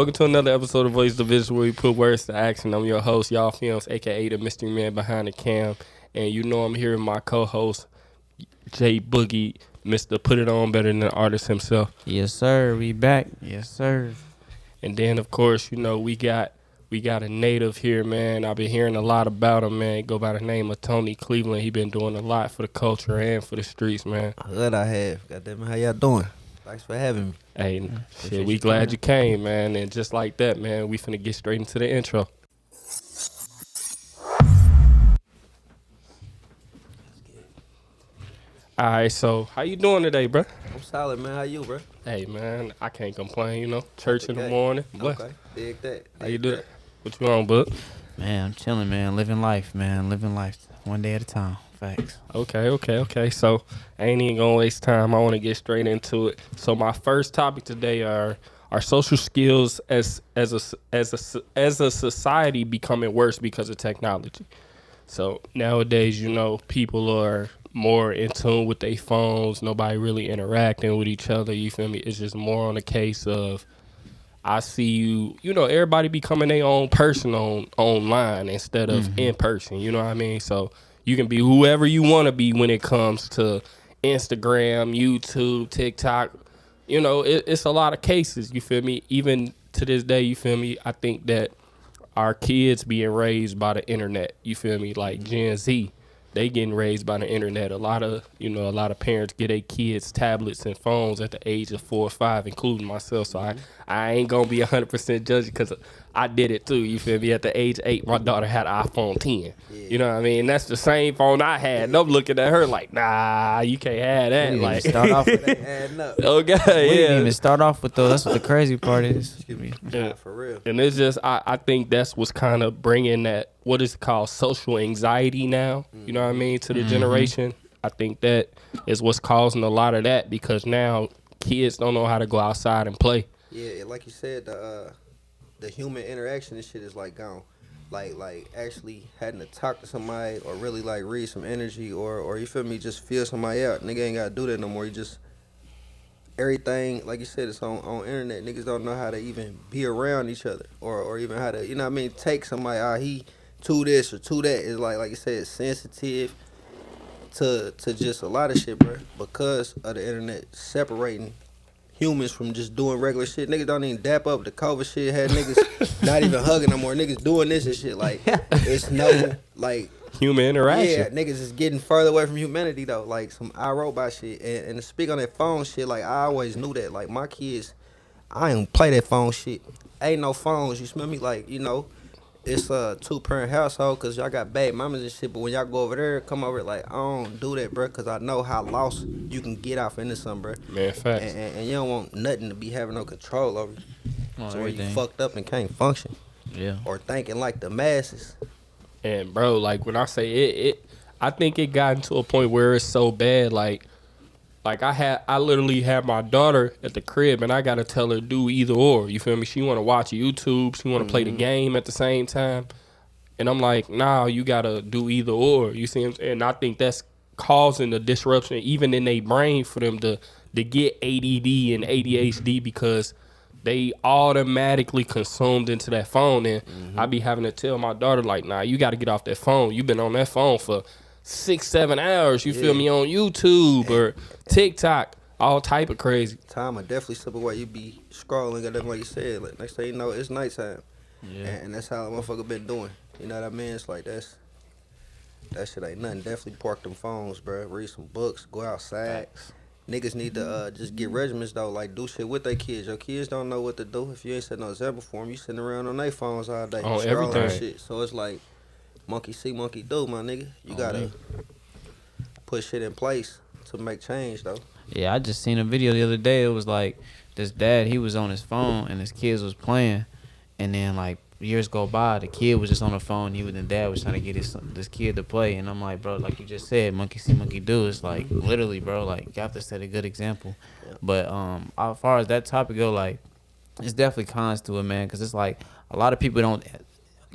Welcome to another episode of Voice the Visuals, where we put words to action. I'm your host, YAWFILMZ, aka the mystery man behind the cam. And you know I'm here with my co-host, J-Boogie, Mr. Put It On Better Than the artist himself. Yes, sir. We back. Yes, sir. And then, of course, you know, we got a native here, man. I've been hearing a lot about him, man. Go by the name of Tony Cleveland. He been doing a lot for the culture and for the streets, man. Good I have. Goddamn, how y'all doing? Thanks for having me. Hey, shit, we glad you came, man. And just like that, man, we finna get straight into the intro. All right, so how you doing today, bro? I'm solid, man. How you, bro? Hey, man, I can't complain, you know. Church in the morning. What? Okay, dig that. How you doing? What you on, bud? Man, I'm chilling, man. Living life, man. Living life one day at a time. Facts. Okay. So I ain't even gonna waste time. I want to get straight into it. So my first topic today are social skills as a society becoming worse because of technology. So nowadays, you know, people are more in tune with their phones. Nobody really interacting with each other. You feel me? It's just more on the case of I see you. You know, everybody becoming their own person online instead of in person. You know what I mean? So you can be whoever you want to be when it comes to Instagram, YouTube, TikTok. You know, it's a lot of cases. You feel me? Even to this day, you feel me? I think that our kids being raised by the internet. You feel me? Like Gen Z, they getting raised by the internet. A lot of parents get their kids tablets and phones at the age of 4 or 5, including myself. So I ain't gonna be 100% judging because I did it too. You feel me? At the age of 8, my daughter had an iPhone 10. Yeah. You know what I mean? That's the same phone I had. And I'm looking at her like, nah, you can't have that. We like, start off with Adding up. okay, We yeah. didn't even start off with though. That's what the crazy part is. Excuse me. Yeah. For real. And it's just, I think that's what's kind of bringing that, what is called social anxiety now, you know what I mean, to the generation. I think that is what's causing a lot of that because now kids don't know how to go outside and play. Yeah, like you said, the human interaction and shit is like gone. Like actually having to talk to somebody or really like read some energy or you feel me, just feel somebody out. Nigga ain't gotta do that no more. You just everything, like you said, it's on internet. Niggas don't know how to even be around each other or even how to, you know what I mean, take somebody, he to this or to that. It's like you said, it's sensitive to just a lot of shit, bro, because of the internet separating humans from just doing regular shit. Niggas don't even dap up. The COVID shit had niggas not even hugging no more. Niggas doing this and shit. Like, it's no, like, Human interaction. yeah, niggas is getting further away from humanity, though. Like, some iRobot shit. And to speak on that phone shit, like, I always knew that. Like, my kids, I ain't play that phone shit. Ain't no phones, you smell me? Like, you know, it's a 2-parent household because y'all got baby mamas and shit. But when y'all go over there, come over, like, I don't do that, bro, because I know how lost you can get off into something, bro. Man, facts. And you don't want nothing to be having no control over you. Oh, So where you everything. fucked up and can't function. Yeah. Or thinking like the masses. And bro, like when I say it, I think it got into a point where it's so bad. Like I literally had my daughter at the crib, and I gotta tell her do either or. You feel me? She want to watch YouTube, she want to play the game at the same time, and I'm like, nah, you gotta do either or. You see what I'm saying? And I think that's causing a disruption even in their brain for them to get ADD and ADHD because they automatically consumed into that phone. And I be having to tell my daughter, like, nah, you got to get off that phone. You been on that phone for 6-7 hours, you feel me, on YouTube or TikTok, all type of crazy. Time will definitely slip away. You be scrolling and like you said. Like, next thing you know, it's nighttime. Yeah. And that's how the motherfucker been doing. You know what I mean? It's like that shit ain't nothing. Definitely park them phones, bro. Read some books. Go outside. Facts. Niggas need to just get regiments though, like do shit with their kids. Your kids don't know what to do. If you ain't setting no example for them, you sitting around on their phones all day. On scrolling and everything. shit. So it's like monkey see, monkey do, my nigga. You gotta put shit in place to make change though. Yeah, I just seen a video the other day. It was like this dad, he was on his phone and his kids was playing, and then like years go by, the kid was just on the phone. The dad was trying to get this kid to play, and I'm like, bro, like you just said, monkey see, monkey do. It's like literally, bro, like you have to set a good example. Yeah. But as far as that topic go, like it's definitely cons to it, man, because it's like a lot of people don't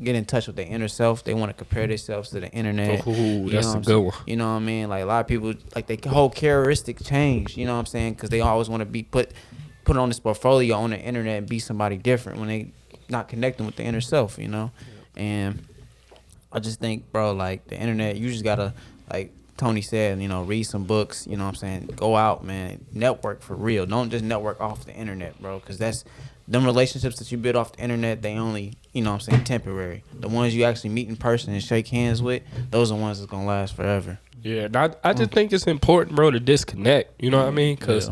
get in touch with their inner self. They want to compare themselves to the internet. Ooh, that's a know good one. You know what I mean? Like a lot of people, like their whole characteristic change. You know what I'm saying? Because they always want to be put put on this portfolio on the internet and be somebody different when they not connecting with the inner self, you know. And I just think, bro, like the internet, you just gotta, like Tony said, you know, read some books, you know what I'm saying? Go out, man, network for real. Don't just network off the internet, bro, because that's them relationships that you build off the internet, they only, you know what I'm saying, temporary. The ones you actually meet in person and shake hands with, those are the ones that's gonna last forever. Yeah, and I just think it's important, bro, to disconnect, you know what I mean? Because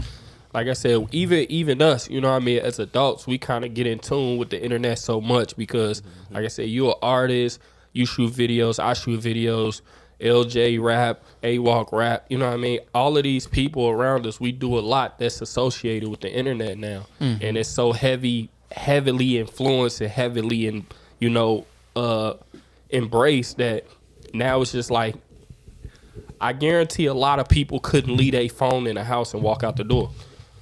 like I said, even us, you know what I mean, as adults, we kind of get in tune with the internet so much because, like I said, you're an artist, you shoot videos, I shoot videos, LJ rap, AWalk rap, you know what I mean? All of these people around us, we do a lot that's associated with the internet now. And it's so heavily influenced and heavily, you know, embraced that now it's just like, I guarantee a lot of people couldn't leave their phone in the house and walk out the door.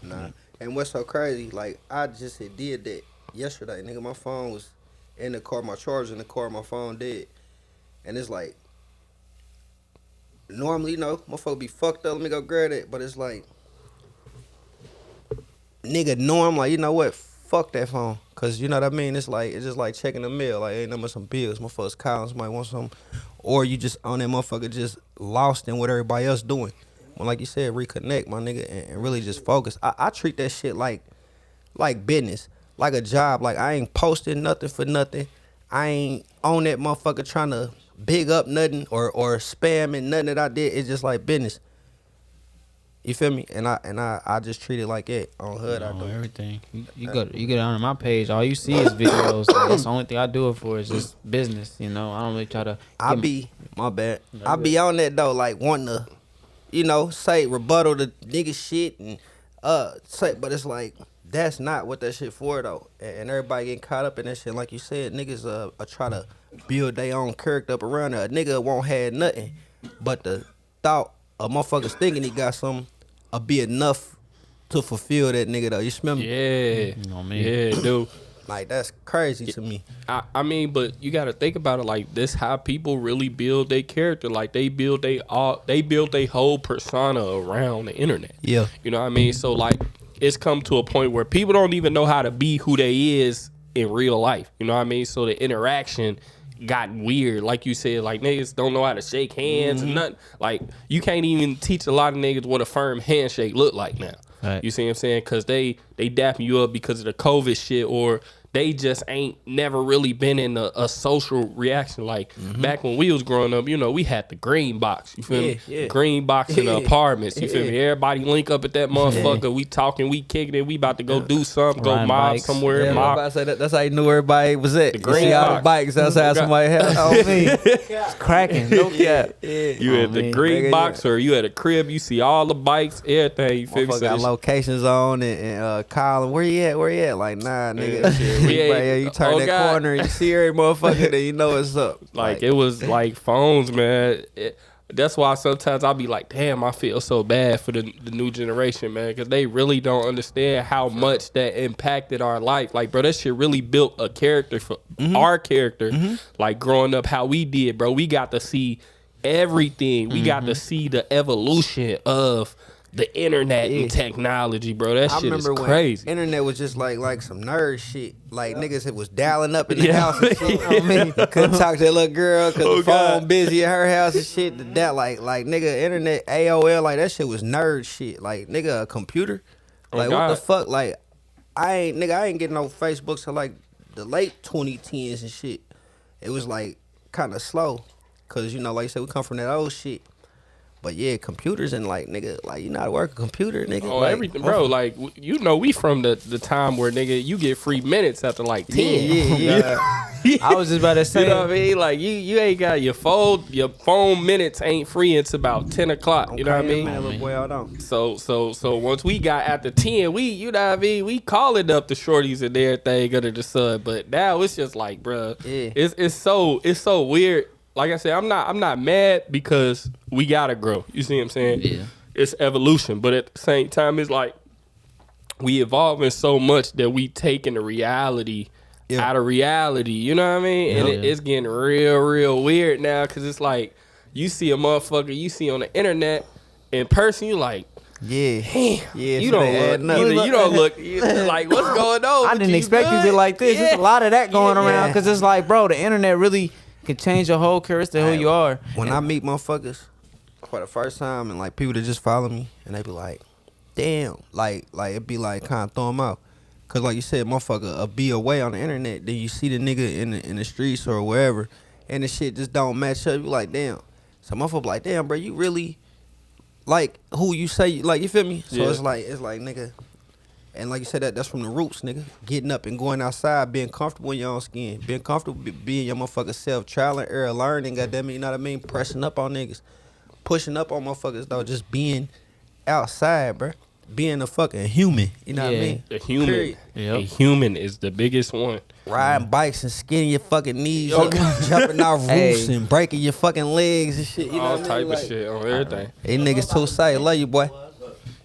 Nah. And what's so crazy, like, I just had did that yesterday. Nigga, my phone was in the car, my charger in the car, my phone dead. And it's like, normally, you know, motherfucker be fucked up, let me go grab it. But it's like, nigga, norm, like, you know what? Fuck that phone. Cause you know what I mean? It's like, it's just like checking the mail. Like, ain't nothing but some bills. Motherfuckers calling, somebody want something. Or you just on that motherfucker just lost in what everybody else doing. Well, like you said, reconnect, my nigga, and really just focus. I treat that shit like business, like a job. Like, I ain't posting nothing for nothing. I ain't on that motherfucker trying to big up nothing or spamming nothing that I did. It's just like business. You feel me? And I just treat it like that on HUD. I do everything. You get on my page, all you see is videos. Like, that's the only thing I do it for is just business. You know, I don't really try to. My bad. I be on that though, like wanting to, you know, say rebuttal to nigga shit and say, but it's like that's not what that shit for though. And everybody getting caught up in that shit. Like you said, niggas try to build their own character up around it. A nigga won't have nothing, but the thought of motherfuckers thinking he got something be enough to fulfill that nigga though. You smell me? Yeah. You know what I mean? Yeah, dude. Like, that's crazy to me. I mean, but you got to think about it like this: how people really build their character. Like they build their whole persona around the internet. Yeah, you know what I mean. So like, it's come to a point where people don't even know how to be who they is in real life. You know what I mean. So the interaction got weird. Like you said, like niggas don't know how to shake hands and nothing. Like you can't even teach a lot of niggas what a firm handshake look like now. Right. You see what I'm saying? Because they dapping you up because of the COVID shit, or they just ain't never really been in a social reaction. Like back when we was growing up, you know, we had the green box. You feel me? Yeah. Green box in the apartments. You feel me? Everybody link up at that motherfucker. We talking, we kicking it. We about to go do something, go Riding mob bikes. somewhere. Yeah, mob. I say that's how you knew everybody was at. The green all box. the bikes outside somebody's house. Oh, me. It's cracking. No cap. You at the man. green Nigga, box, or you at a crib, you see all the bikes, everything. You feel me? Motherfucker So got this- locations on and calling, where you at? Where you at? Like, nah, nigga. Shit, Yeah. you turn Oh, that God. corner and you see every motherfucker, then you know what's up. Like it was like phones, man. That's why sometimes I'll be like, damn, I feel so bad for the new generation, man, because they really don't understand how much that impacted our life. Like, bro, that shit really built a character for our character. Like growing up, how we did, bro. We got to see everything. We got to see the evolution of the internet and technology, bro. That shit is crazy. When internet was just like some nerd shit. Like niggas, it was dialing up in the house and shit. You know what I mean? Couldn't talk to that little girl because the phone busy at her house and shit. That like nigga, internet, AOL, like that shit was nerd shit. Like nigga, a computer. Like what the fuck? Like I ain't getting no Facebook till like the late 2010s and shit. It was like kind of slow, cause you know, like you said, we come from that old shit. But yeah, computers and like nigga, like you know how to work a computer, nigga. Oh, like, everything, bro. Like you know, we from the time where nigga, you get free minutes after like 10. Yeah. I was just about to say. You know what I mean? Like you ain't got your phone minutes ain't free until about 10 o'clock. You know what I mean? Man, little boy, hold on. So once we got after 10, you know what I mean? We calling up the shorties and everything under the sun. But now it's just like, bro, it's so weird. Like I said, I'm not mad because we gotta grow. You see what I'm saying? Yeah. It's evolution, but at the same time, it's like we evolving so much that we taking the reality out of reality. You know what I mean? And it's getting real weird now because it's like you see a motherfucker you see on the internet in person, you like, Yeah. Yeah. You don't look. Either you don't look like what's going on. I with didn't you, expect you to good? be like this. There's a lot of that going around Yeah. because it's like, bro, the internet really can change your whole character, who you are. When I meet motherfuckers for the first time and like people that just follow me and they be like, damn, like it be like kind of throw them out. Cause like you said, motherfucker, be away on the internet, then you see the nigga in the streets or wherever, and the shit just don't match up. You like, damn. So motherfucker like, damn, bro, you really like who you say you like, you feel me? So Yeah. it's like nigga, and like you said, that's from the roots, nigga. Getting up and going outside, being comfortable in your own skin, being comfortable being your motherfucking self, trial and error, learning, goddamn it, you know what I mean? Pressing up on niggas, pushing up on motherfuckers though, just being outside, bro. Being a fucking human, you know what I Yeah. mean? A human. Period. Yep. A human is the biggest one. Riding bikes and skinning your fucking knees, jumping off roofs and breaking your fucking legs and shit. You know All what I type mean? of Like, shit on everything. these niggas too sight. Love you, boy.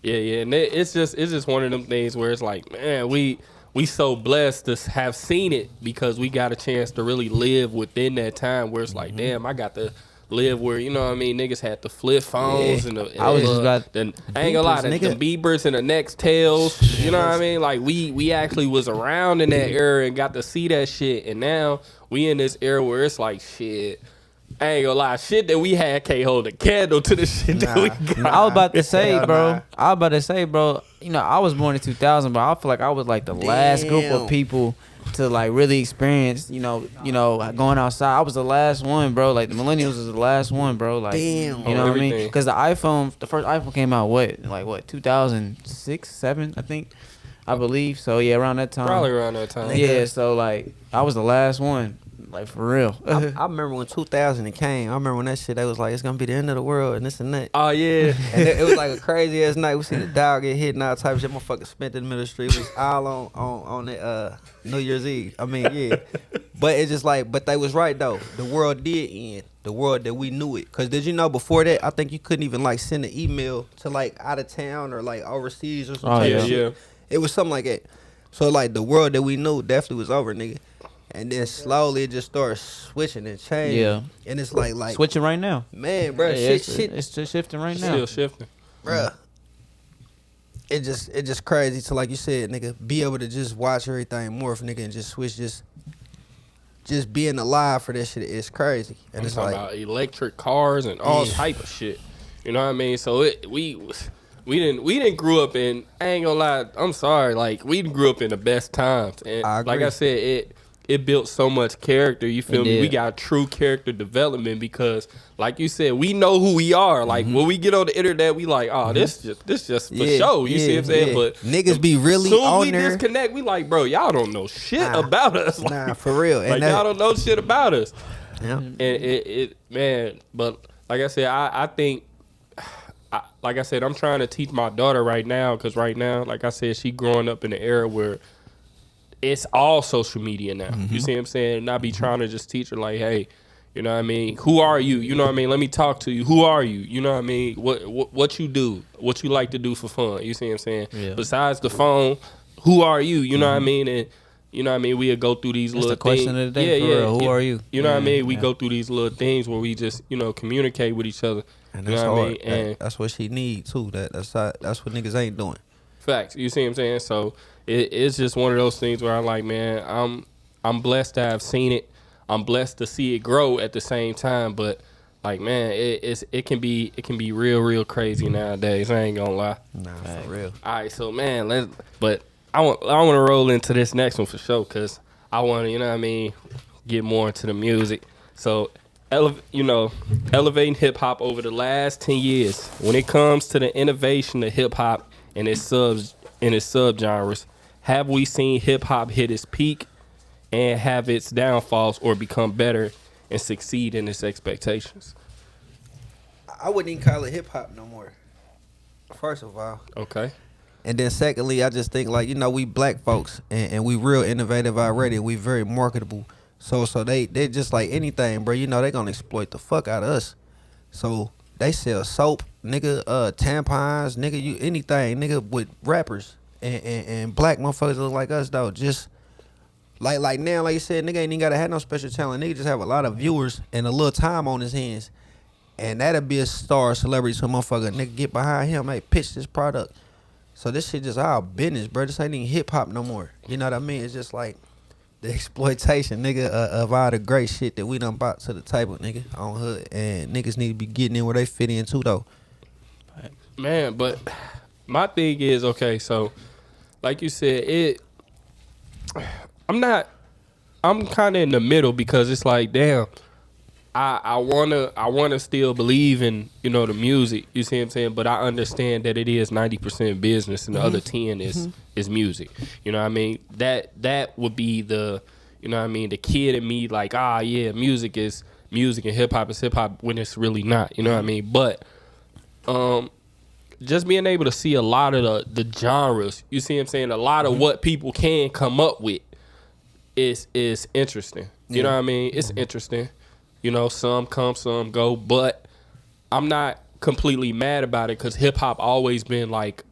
Yeah, and it's just one of them things where it's like, man, we so blessed to have seen it because we got a chance to really live within that time where it's like, damn, I got to live where, you know what I mean, niggas had the flip phones and the I was just about- I ain't gonna lie, the Biebers and the Nextels, you know what I mean? Like we actually was around in that era and got to see that shit, and now we in this era where it's like, shit, I ain't gonna lie, shit that we had can't hold a candle to the shit that we got. I was about to say, Hell bro. nah. I was about to say, bro. You know, I was born in 2000, but I feel like I was like the last group Damn. of people to like really experience. You know, going outside. I was the last one, bro. Like the millennials was the last one, bro. Like, Damn. you know what I mean? Everything. Because the first iPhone came out what 2006, 7, I think, I believe. So yeah, around that time. Probably around that time. Yeah. So like, I was the last one. Like for real. I remember when 2000 came. I remember when that shit, they was like, it's gonna be the end of the world and this and that. Oh yeah. And it was like a crazy ass night. We seen the dog get hit and all type of shit. Motherfucker spent in the middle of the street. It was all on the New Year's Eve. I mean, yeah. But it's just like, but they was right though. The world did end. The world that we knew it. Cause did you know before that, I think you couldn't even like send an email to like out of town or like overseas or something. Oh, yeah, shit. yeah. It was something like that. So like the world that we knew definitely was over, nigga. And then slowly it just started switching and changing. Yeah. And it's like Switching right now. man, bro, Yeah, shit, it's just shifting right now. Still shifting. bruh. It just crazy to, like you said, nigga, be able to just watch everything morph, nigga, and just switch, just being alive for that shit is crazy. And I'm it's talking like, about electric cars and all Yeah. type of shit. You know what I mean? So we didn't grow up in, I ain't gonna lie, I'm sorry, like we grew up in the best times. And I like agree. I said, it built so much character, you feel It me? did. We got true character development because like you said, we know who we are. Like when we get on the internet, we like, oh, this just for show. You see what I'm saying? But niggas be really soon on we there. disconnect, we like, bro, y'all don't know shit Nah. about us. Like, Nah, for real. And like that, y'all don't know shit about us. yeah. And it man, but like I said, I think, like I said, I'm trying to teach my daughter right now because right now, like I said, she growing up in an era where it's all social media now. You see what I'm saying? And I be trying to just teach her like, hey, you know what I mean? Who are you? You know what I mean? Let me talk to you. Who are you? You know what I mean? What you do? What you like to do for fun? You see what I'm saying? Yeah. Besides the phone, who are you? You know what I mean? And you know what I mean? We'll go through these That's little the question things. of the day, for real. Who are you? You know what I Yeah, mean? We yeah. go through these little things where we just, communicate with each other. And You that's know what I hard. mean? And That's what she need too. That's what niggas ain't doing. facts. You see what I'm saying? So it's just one of those things where I'm like, man, I'm blessed to have seen it. I'm blessed to see it grow at the same time. But like, man, it can be real crazy nowadays. I ain't gonna lie. Nah, for real. All right, so man, I want to roll into this next one for sure because I want to, you know what I mean, get more into the music. So, elevating hip hop over the last 10 years. When it comes to the innovation of hip hop and its subgenres, have we seen hip hop hit its peak and have its downfalls or become better and succeed in its expectations? I wouldn't even call it hip hop no more. First of all. Okay. And then secondly, I just think like, we black folks and we real innovative already. We very marketable. So they just like anything, bro. They gonna exploit the fuck out of us. So they sell soap, nigga, tampons, nigga, you anything, nigga, with rappers and black motherfuckers look like us though. Just like now, like you said, nigga ain't even gotta have no special talent. Nigga just have a lot of viewers and a little time on his hands. And that'll be a star celebrity. So motherfucker nigga get behind him, hey, pitch this product. So this shit just our business, bro. This ain't even hip hop no more. You know what I mean? It's just like the exploitation, nigga, of all the great shit that we done brought to the table, nigga, on hood. And niggas need to be getting in where they fit in too, though. Man, but my thing is, okay, so like you said, I'm kind of in the middle because it's like, damn, I wanna still believe in, you know, the music. You see what I'm saying? But I understand that it is 90% business and the other 10 is music. You know what I mean? That would be the, you know what I mean, the kid in me like, yeah, music is music and hip hop is hip hop when it's really not. You know what I mean? But just being able to see a lot of the genres, you see what I'm saying? A lot of what people can come up with is interesting. You know what I mean? It's interesting. You know, some come, some go, but I'm not completely mad about it because hip hop always been like,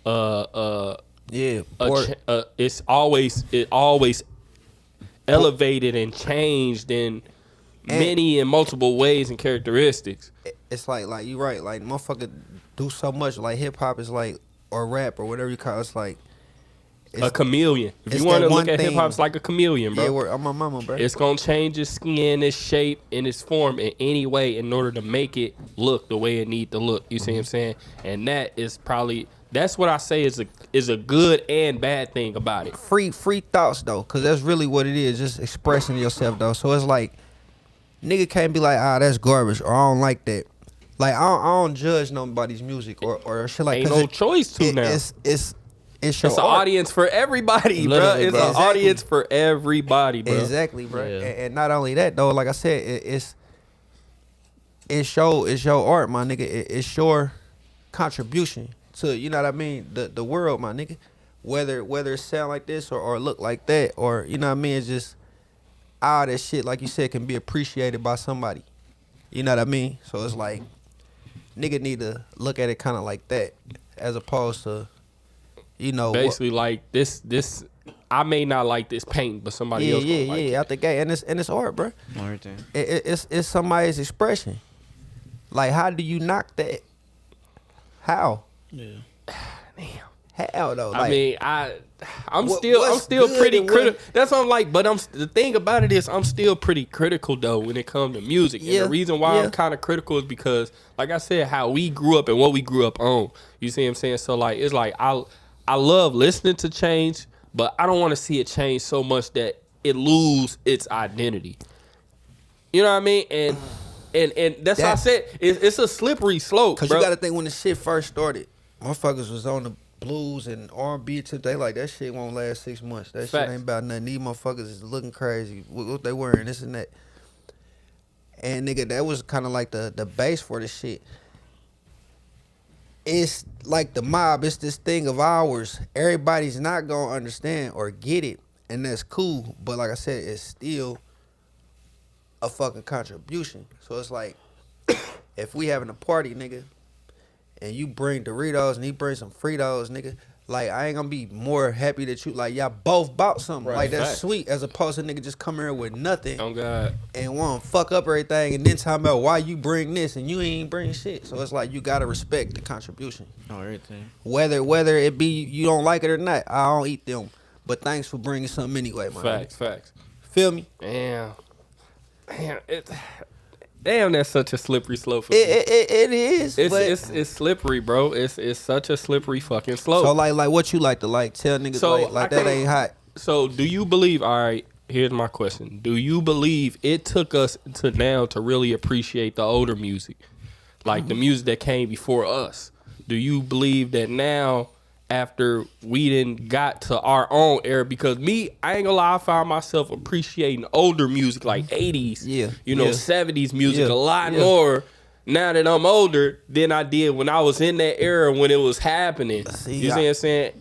it's always elevated and changed in many and multiple ways and characteristics. It's like you right, like motherfucker do so much. Like hip hop is like, or rap or whatever you call it, it's like a chameleon. If you want to look at hip hop, it's like a chameleon, bro. Yeah, I'm my mama, bro. It's gonna change its skin, its shape, and its form in any way in order to make it look the way it need to look. You see what I'm saying? And that is probably, that's what I say is a good and bad thing about it. Free thoughts though, cause that's really what it is. Just expressing yourself though. So it's like, nigga can't be like, that's garbage, or I don't like that. Like I don't judge nobody's music or shit like. Ain't no choice to now. It's an audience for everybody, bro. It's an audience for everybody, bro. Exactly, bro. Yeah. And not only that, though, like I said, it's your art, my nigga. It's your contribution to, you know what I mean, the world, my nigga. Whether it sound like this or look like that, or you know what I mean, it's just all that shit, like you said, can be appreciated by somebody. You know what I mean? So it's like, nigga need to look at it kind of like that, as opposed to, you know, basically like this. I may not like this paint, but somebody else gonna like it. Out the gate, and it's art, bro. It's somebody's expression. Like, how do you knock that? How? Yeah. Damn. How though? Like, I mean, I'm still pretty critical. That's what I'm like. But the thing about it is, I'm still pretty critical though when it comes to music. Yeah. And the reason why I'm kind of critical is because, like I said, how we grew up and what we grew up on. You see what I'm saying? So like, it's like I love listening to change, but I don't want to see it change so much that it lose its identity. You know what I mean? And that's why I said it's a slippery slope. Cause you gotta think when the shit first started, motherfuckers was on the blues and R&B today. Like that shit won't last 6 months. That shit ain't about nothing. These motherfuckers is looking crazy. What they wearing, this and that. And nigga, that was kind of like the base for the shit. It's like the mob. It's this thing of ours. Everybody's not gonna understand or get it, and that's cool. But like I said, it's still a fucking contribution. So it's like, if we having a party, nigga, and you bring Doritos and he brings some Fritos, nigga, like I ain't gonna be more happy that you, like, y'all both bought something. Right, like that's sweet, as opposed to nigga just come here with nothing. Oh God. And want to fuck up everything and then talk about why you bring this and you ain't bring shit. So it's like you gotta respect the contribution. Oh, everything. Whether it be you don't like it or not, I don't eat them. But thanks for bringing something anyway, man. Facts. Feel me? Damn, that's such a slippery slope. For it is. It's slippery, bro. It's such a slippery fucking slope. So like what you like to like tell niggas so like that ain't hot. So do you believe? All right, here's my question. Do you believe it took us to now to really appreciate the older music, like the music that came before us? Do you believe that now, after we didn't got to our own era, because I ain't gonna lie, I found myself appreciating older music like 80s, 70s music a lot more now that I'm older than I did when I was in that era when it was happening. You see what I'm saying?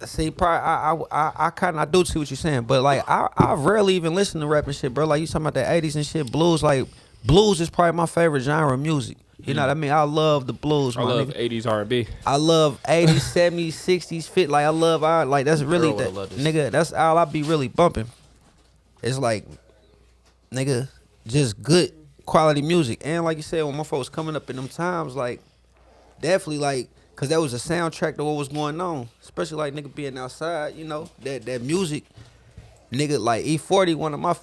See, probably I kind of do see what you're saying, but like I rarely even listen to rap and shit, bro. Like you talking about the 80s and shit, blues. Like blues is probably my favorite genre of music. You know what I mean? I love the blues. I love 80s R&B. I love 80s, 70s, 60s fit. Like I love like that's really that, nigga. That's all I be really bumping. It's like, nigga, just good quality music. And like you said, when my folks coming up in them times, like definitely like, cause that was a soundtrack to what was going on. Especially like nigga being outside, you know, that music, nigga like E40, one of my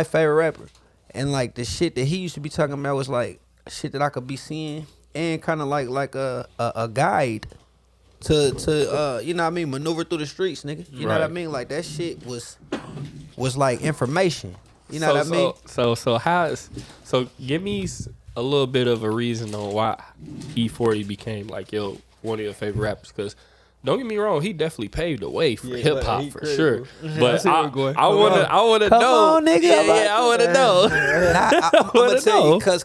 favorite rapper. And like the shit that he used to be talking about was like shit that I could be seeing and kind of like a guide to you know what I mean, maneuver through the streets, nigga. You know what I mean? Like that shit was like information. You know what I mean? So give me a little bit of a reason on why E40 became like one of your favorite rappers, because don't get me wrong, he definitely paved the way for hip hop for sure. But I wanna Come know, on, nigga. yeah, I wanna know. I'm gonna tell you, cause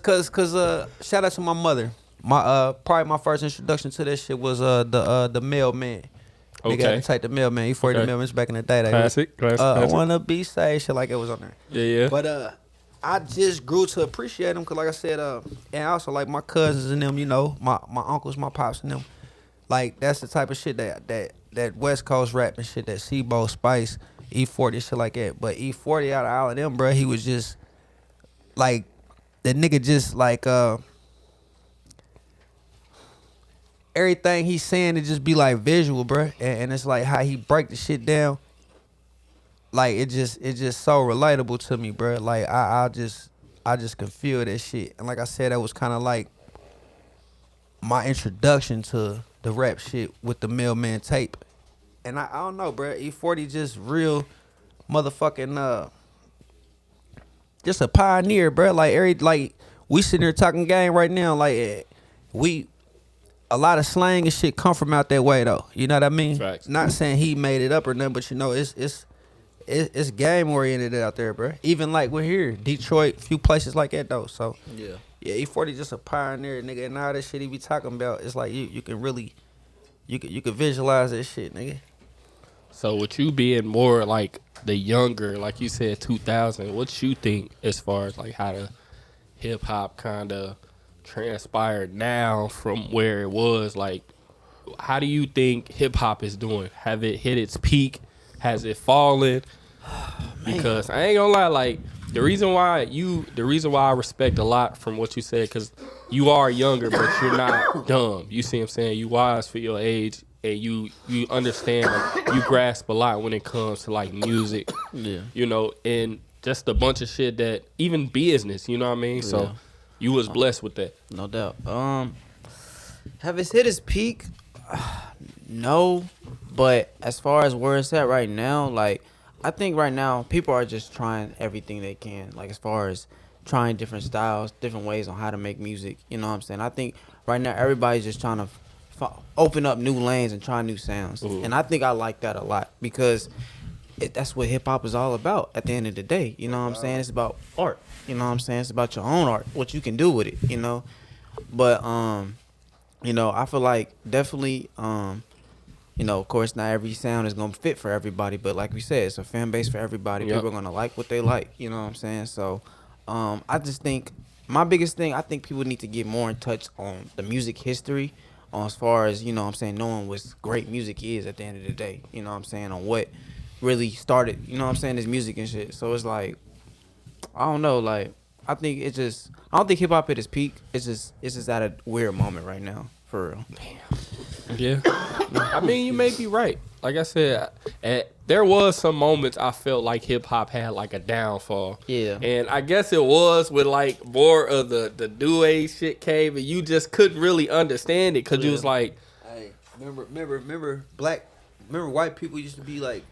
shout out to my mother. My probably my first introduction to that shit was the mailman. Nigga had to take the mailman. E40 the mailman's back in the day. Classic. Wanna be safe, shit like it was on there. Yeah. But I just grew to appreciate him, cause like I said, and also like my cousins and them, you know, my uncles, my pops and them. Like that's the type of shit that West Coast rap and shit, that Sebo, Spice, E40, shit like that. But E40 out of all of them, bro, he was just like the nigga, just like everything he's saying, it just be like visual, bro, and it's like how he break the shit down. Like it just so relatable to me, bro. Like I just can feel that shit, and like I said, that was kind of like my introduction to the rap shit with the mailman tape. And I don't know, bro. E40 just real motherfucking just a pioneer, bro. Like we sitting here talking game right now. Like a lot of slang and shit come from out that way though. You know what I mean? Facts. Not saying he made it up or nothing, but you know it's game oriented out there, bro. Even like we're here, Detroit, few places like that though. So yeah, E40 just a pioneer, nigga, and all that shit he be talking about, it's like you can really, you can visualize that shit, nigga. So with you being more like the younger, like you said, 2000, what you think as far as like how the hip hop kind of transpired now from where it was? Like, how do you think hip hop is doing? Have it hit its peak? Has it fallen? Because I ain't gonna lie, like the reason why I respect a lot from what you said, because you are younger, but you're not dumb. You see what I'm saying? You wise for your age, and you understand, like, you grasp a lot when it comes to like music. Yeah. You know, and just a bunch of shit that even business. You know what I mean? So you was blessed with that. No doubt. Have it hit its peak? No, but as far as where it's at right now, like I think right now people are just trying everything they can. Like as far as trying different styles, different ways on how to make music. You know what I'm saying? I think right now everybody's just trying to open up new lanes and try new sounds. Ooh. And I think I like that a lot, because that's what hip hop is all about at the end of the day. You know what I'm saying? It's about art. You know what I'm saying? It's about your own art, what you can do with it, you know? But, you know, I feel like definitely, you know, of course, not every sound is going to fit for everybody. But like we said, it's a fan base for everybody. Yep. People are going to like what they like. You know what I'm saying? So I just think my biggest thing, I think people need to get more in touch on the music history, as far as, you know what I'm saying, knowing what great music is at the end of the day. You know what I'm saying? On what really started, you know what I'm saying, this music and shit. So it's like, I don't know, like, I think it's just, I don't think hip hop at its peak. It's just at a weird moment right now, for real. Damn. Yeah. I mean, you may be right. Like I said, there was some moments I felt like hip hop had like a downfall. Yeah. And I guess it was with like more of the new age shit came, and you just couldn't really understand it, because you was like, hey, remember white people used to be like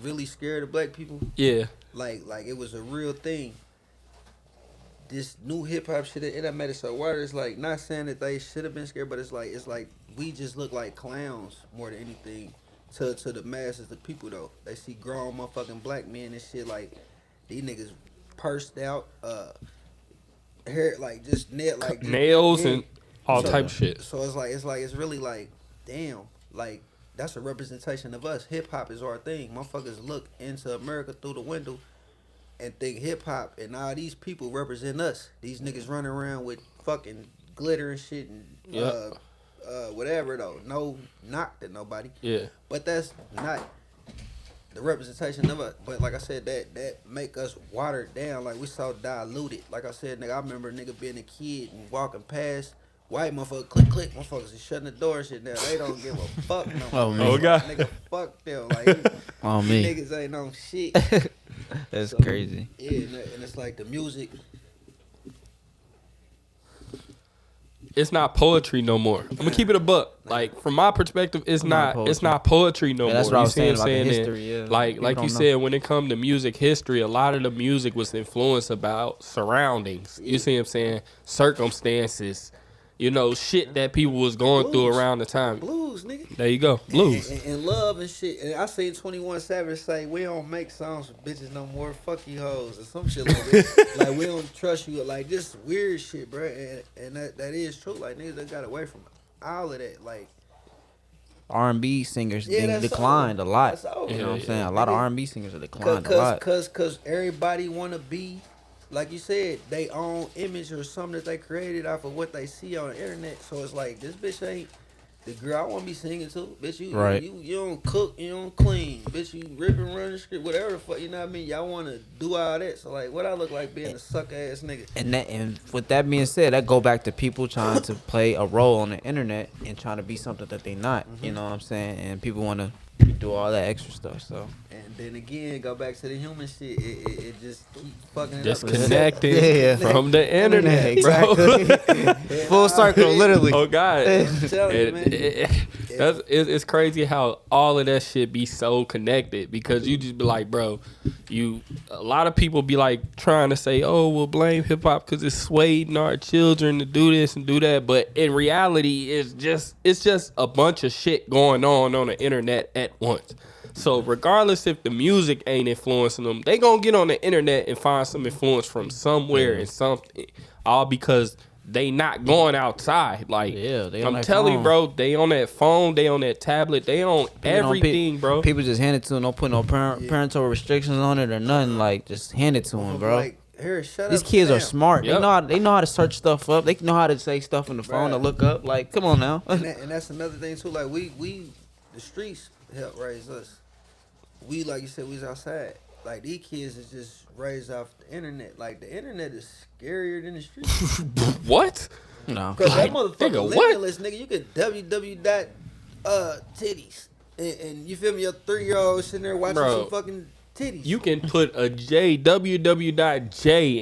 really scared of black people? Yeah. Like it was a real thing. This new hip hop shit, it done made it so wider. It's like, not saying that they should have been scared, but it's like we just look like clowns more than anything to the masses, the people though. They see grown motherfucking black men and shit, like these niggas pursed out, hair like just nails and all type of shit. So it's really like, damn, like that's a representation of us. Hip hop is our thing. Motherfuckers look into America through the window and think hip hop and all these people represent us. These niggas running around with fucking glitter and shit and whatever though. No knock to nobody. Yeah. But that's not the representation of it. But like I said, that make us watered down. Like we so diluted. Like I said, nigga, I remember a nigga being a kid and walking past. White motherfucker, click, motherfuckers is shutting the door and shit now. They don't give a fuck no more. Oh, man. Oh, God. Nigga, fuck them. Like, Oh, these me. niggas ain't on shit. That's So, crazy. Yeah, and it's like the music. It's not poetry no more. I'm gonna keep it a buck. Like from my perspective, it's not poetry no Yeah, that's more. what I You was see saying what about I'm the saying? history, yeah. Like People you don't know. said, when it come to music history, a lot of the music was influenced about surroundings. You see what I'm saying? Circumstances. You know, shit that people was going through Blues. around the time. Blues, nigga. There you go. Blues. And love and shit. And I seen 21 Savage say, we don't make songs for bitches no more. Fuck you hoes. Or some shit like that. Like, we don't trust you. Like, this weird shit, bro. And that is true. Like, niggas that got away from all of that. Like, R&B singers Yeah, that's declined over. a lot. That's over. You know what I'm Yeah, saying? yeah. A lot of Nigga, R&B singers have declined a lot. Cause everybody wanna be, like you said, they own image or something that they created off of what they see on the internet. So it's like, this bitch ain't the girl I wanna be singing to. Bitch, Right. you don't cook, you don't clean. Bitch, you rip and run the script, whatever the fuck, you know what I mean? Y'all wanna do all that. So like, what I look like being a suck ass nigga? And with that being said, that go back to people trying to play a role on the internet and trying to be something that they not. You know what I'm saying? And people want to do all that extra stuff. So And then again, go back to the human shit. It just keep fucking it up. Disconnected Yeah. from the internet, bro. exactly. Full circle, literally. Oh God, I'm telling you, man. it's crazy how all of that shit be so connected because you just be like, bro, a lot of people be like trying to say, oh, we'll blame hip hop because it's swaying our children to do this and do that, but in reality, it's just a bunch of shit going on the internet at once. So regardless if the music ain't influencing them, they gonna get on the internet and find some influence from somewhere and something, all because they not going outside. Like, Yeah, they on I'm that telling you, phone. bro, they on that phone, they on that tablet, they on everything, bro. People just hand it to them. Don't put no parental restrictions on it or nothing. Like, just hand it to them, bro. Like, here, shut These up, kids sit are down. smart. Yep. They know how to search stuff up. They know how to say stuff on the phone to Right. look up. Like, come on now. And that's another thing too. Like we the streets help raise us. We, like you said, we was outside. Like these kids is just raised off the internet. Like the internet is scarier than the streets. What? No. Cause that Like, motherfucker nigga, what? limitless, nigga. You could titties, and you feel me? Your 3-year-old sitting there watching Bro, some fucking titties. You can put a www.j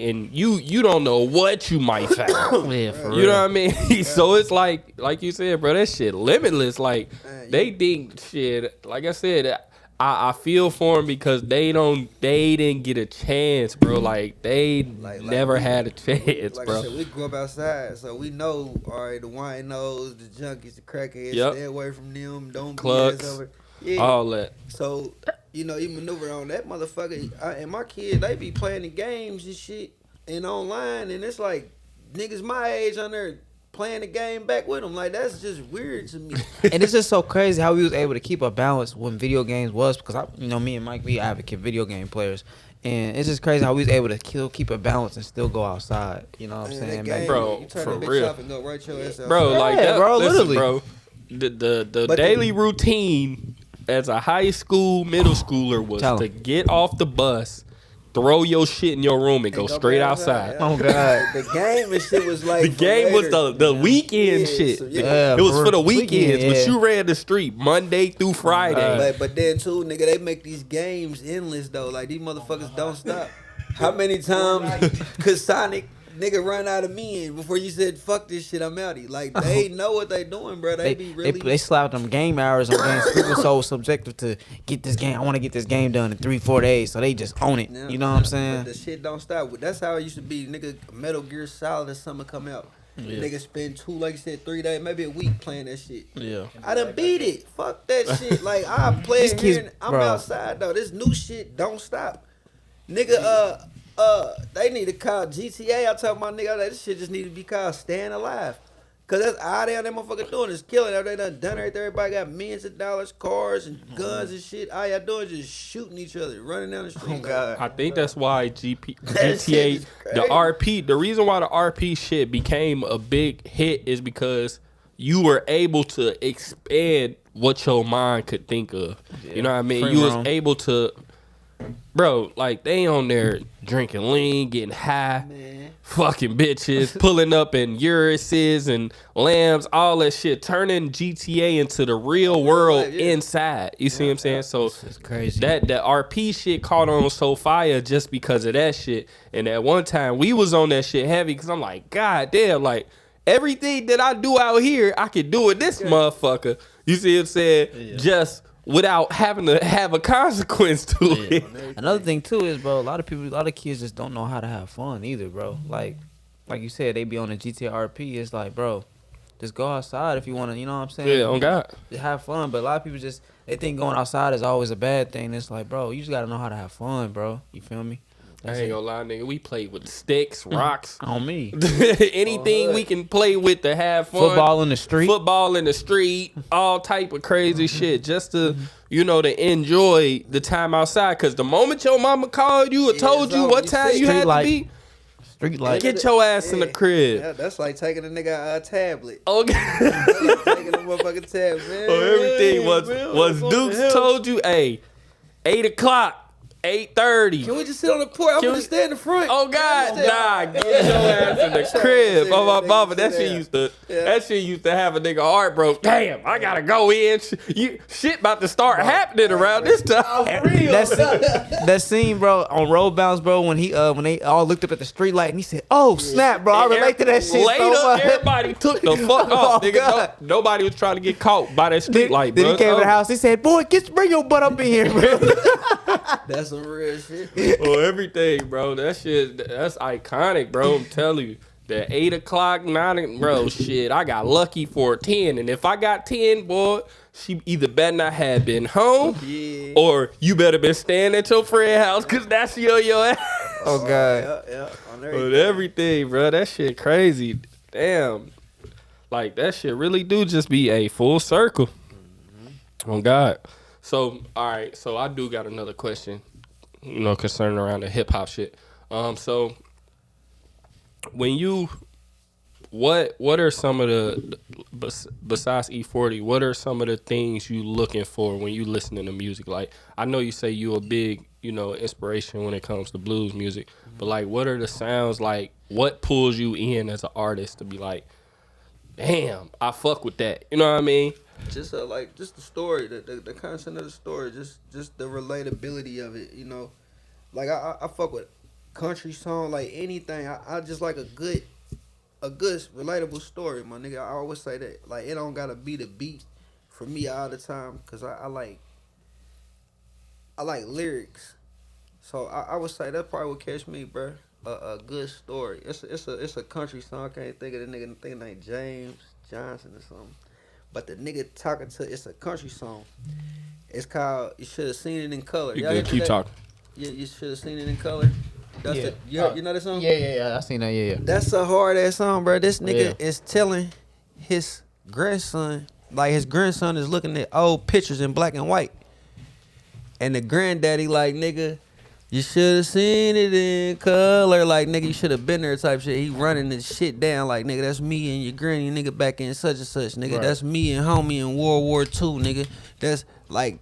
and you don't know what you might find. Yeah, for You know what I mean? So it's like you said, bro, that shit limitless. Like Man, they think shit. Like I said, I feel for them because they didn't get a chance, bro. Like they Like never we- had a chance, Like bro. I said, we grew up outside, so we know, all right, the winos, the junkies, the crackheads, Yep. stay away from them, don't Clucks, be over. Yeah. all that. So, you know, you maneuver on that motherfucker. And my kids, they be playing the games and shit and online, and it's like niggas my age on there playing the game back with them. Like, that's just weird to me. And it's just so crazy how we was able to keep a balance when video games was, because me and Mike, we advocate video game players, and it's just crazy how we was able to keep a balance and still go outside. You know what I'm Man, saying? that Back- game, Bro, you turn for that bitch real. off and go right your ass out. Bro, like Yeah, that, bro, listen, literally. bro. The But daily routine as a high school, middle schooler was Tell 'em. to get off the bus, throw your shit in your room, and go straight back outside. Oh, God. The game and shit was like The game was the weekend Yeah, shit. so, Yeah. It was for the Weekend, weekends, but yeah. you ran the street Monday through Friday. But then too, nigga, they make these games endless though. Like these motherfuckers don't stop. How many times could Sonic nigga run out of men before you said fuck this shit, I'm outie? Like they know what they doing, bro. They be really they slapped them game hours on games. People so subjective to get this game. I want to get this game done in 3-4 days, so they just own it. Yeah, You know what I'm but saying? the shit don't stop. That's how it used to be. Nigga, Metal Gear Solid or something come out. Nigga spend 2, like you said, 3 days, maybe a week playing that shit. Yeah. I done beat it. Fuck that shit. Like I play These it kids, here. And I'm bro. outside though. This new shit don't stop. Nigga, they need to call GTA. I tell my nigga that this shit just need to be called Staying Alive. Cause that's all they motherfucker doing is killing. They done everything. Everybody got millions of dollars, cars and guns and shit. All y'all doing is just shooting each other, running down the street. I think that's why That shit GTA, is the crazy. RP, the reason why the RP shit became a big hit is because you were able to expand what your mind could think of. Yeah. You know what I mean? Free You was roam. able to, bro, like they on there drinking lean, getting high, fucking bitches, pulling up in Uruses and Lambs, all that shit, turning GTA into the real world life, yeah. inside. You see what I'm saying? So It's crazy. that RP shit caught on so fire just because of that shit. And at one time we was on that shit heavy because I'm like, God damn, like everything that I do out here, I can do it this motherfucker. You see what I'm saying? Yeah. Just without having to have a consequence to it. Another thing too is, bro, a lot of kids just don't know how to have fun either, bro. Like you said, they be on the GTA RP. It's like, bro, just go outside if you want to. You know what I'm saying? Yeah, on God. Just have fun. But a lot of people they think going outside is always a bad thing. It's like, bro, you just gotta know how to have fun, bro. You feel me? I ain't gonna lie, nigga. We played with sticks, rocks, On me. anything we can play with to have fun. Football in the street. Football in the street, all type of crazy shit, just to to enjoy the time outside. Cause the moment your mama called you or told it's you over. what You time see you had street to light. be, Street light. get your ass in the crib. Yeah, that's like taking a nigga a tablet. Okay. That's like taking a motherfucking tablet, man. So everything was man, Dukes told you, hey, 8:00, 8:30. Can we just sit on the porch? I'm Can gonna we- stay in the front. Oh God, nah, get your ass in the crib. Oh my mama, that shit used to have a nigga heart broke. Damn, I gotta go in. Shit about to start happening around this time. That scene, bro, on Road Bounce, bro, when they all looked up at the street light and he said, "Oh snap, bro, I relate to that shit." Later, so much. everybody took the fuck off, Oh, nigga. God. Nobody was trying to get caught by that street light, bro. Then he came to the house. He said, "Boy, bring your butt up in here, bro." That's some real shit. Oh, everything, bro. That's iconic, bro. I'm telling you. The 8:00, 9, bro, shit. I got lucky for 10. And if I got 10, boy, she either better not have been home or you better been staying at your friend's house because that's your ass. Oh God. Yeah. On But everything, bro. That shit crazy. Damn. Like, that shit really do just be a full circle. Oh, God. So, all right. So, I do got another question, concerning around the hip hop shit. So, when you, what are some of the, besides E40, what are some of the things you looking for when you listening to music? Like, I know you say you a big, inspiration when it comes to blues music, but like, what are the sounds like? What pulls you in as an artist to be like, damn, I fuck with that. You know what I mean? Just just the story, the content of the story, just the relatability of it. Like I fuck with country song, like anything. I just like a good relatable story, my nigga. I always say that, like, it don't gotta be the beat for me all the time, cause I like lyrics. So I would say that probably would catch me, bro. A good story. It's a country song. I can't think of the nigga. I think named James Johnson or something. But the nigga it's a country song. It's called You Should Have Seen It in Color. You Y'all good? hear Keep that? talking. Yeah, You Should Have Seen It in Color. That's Yeah. it. You know that song? Yeah. I seen that. Yeah. That's a hard ass song, bro. This nigga Yeah. is telling his grandson, like his grandson is looking at old pictures in black and white. And the granddaddy like, nigga, you should have seen it in color. Like, nigga, you should have been there type shit. He running this shit down like, nigga, that's me and your granny, nigga, back in such and such, nigga. Right. That's me and homie in World War II, nigga. That's like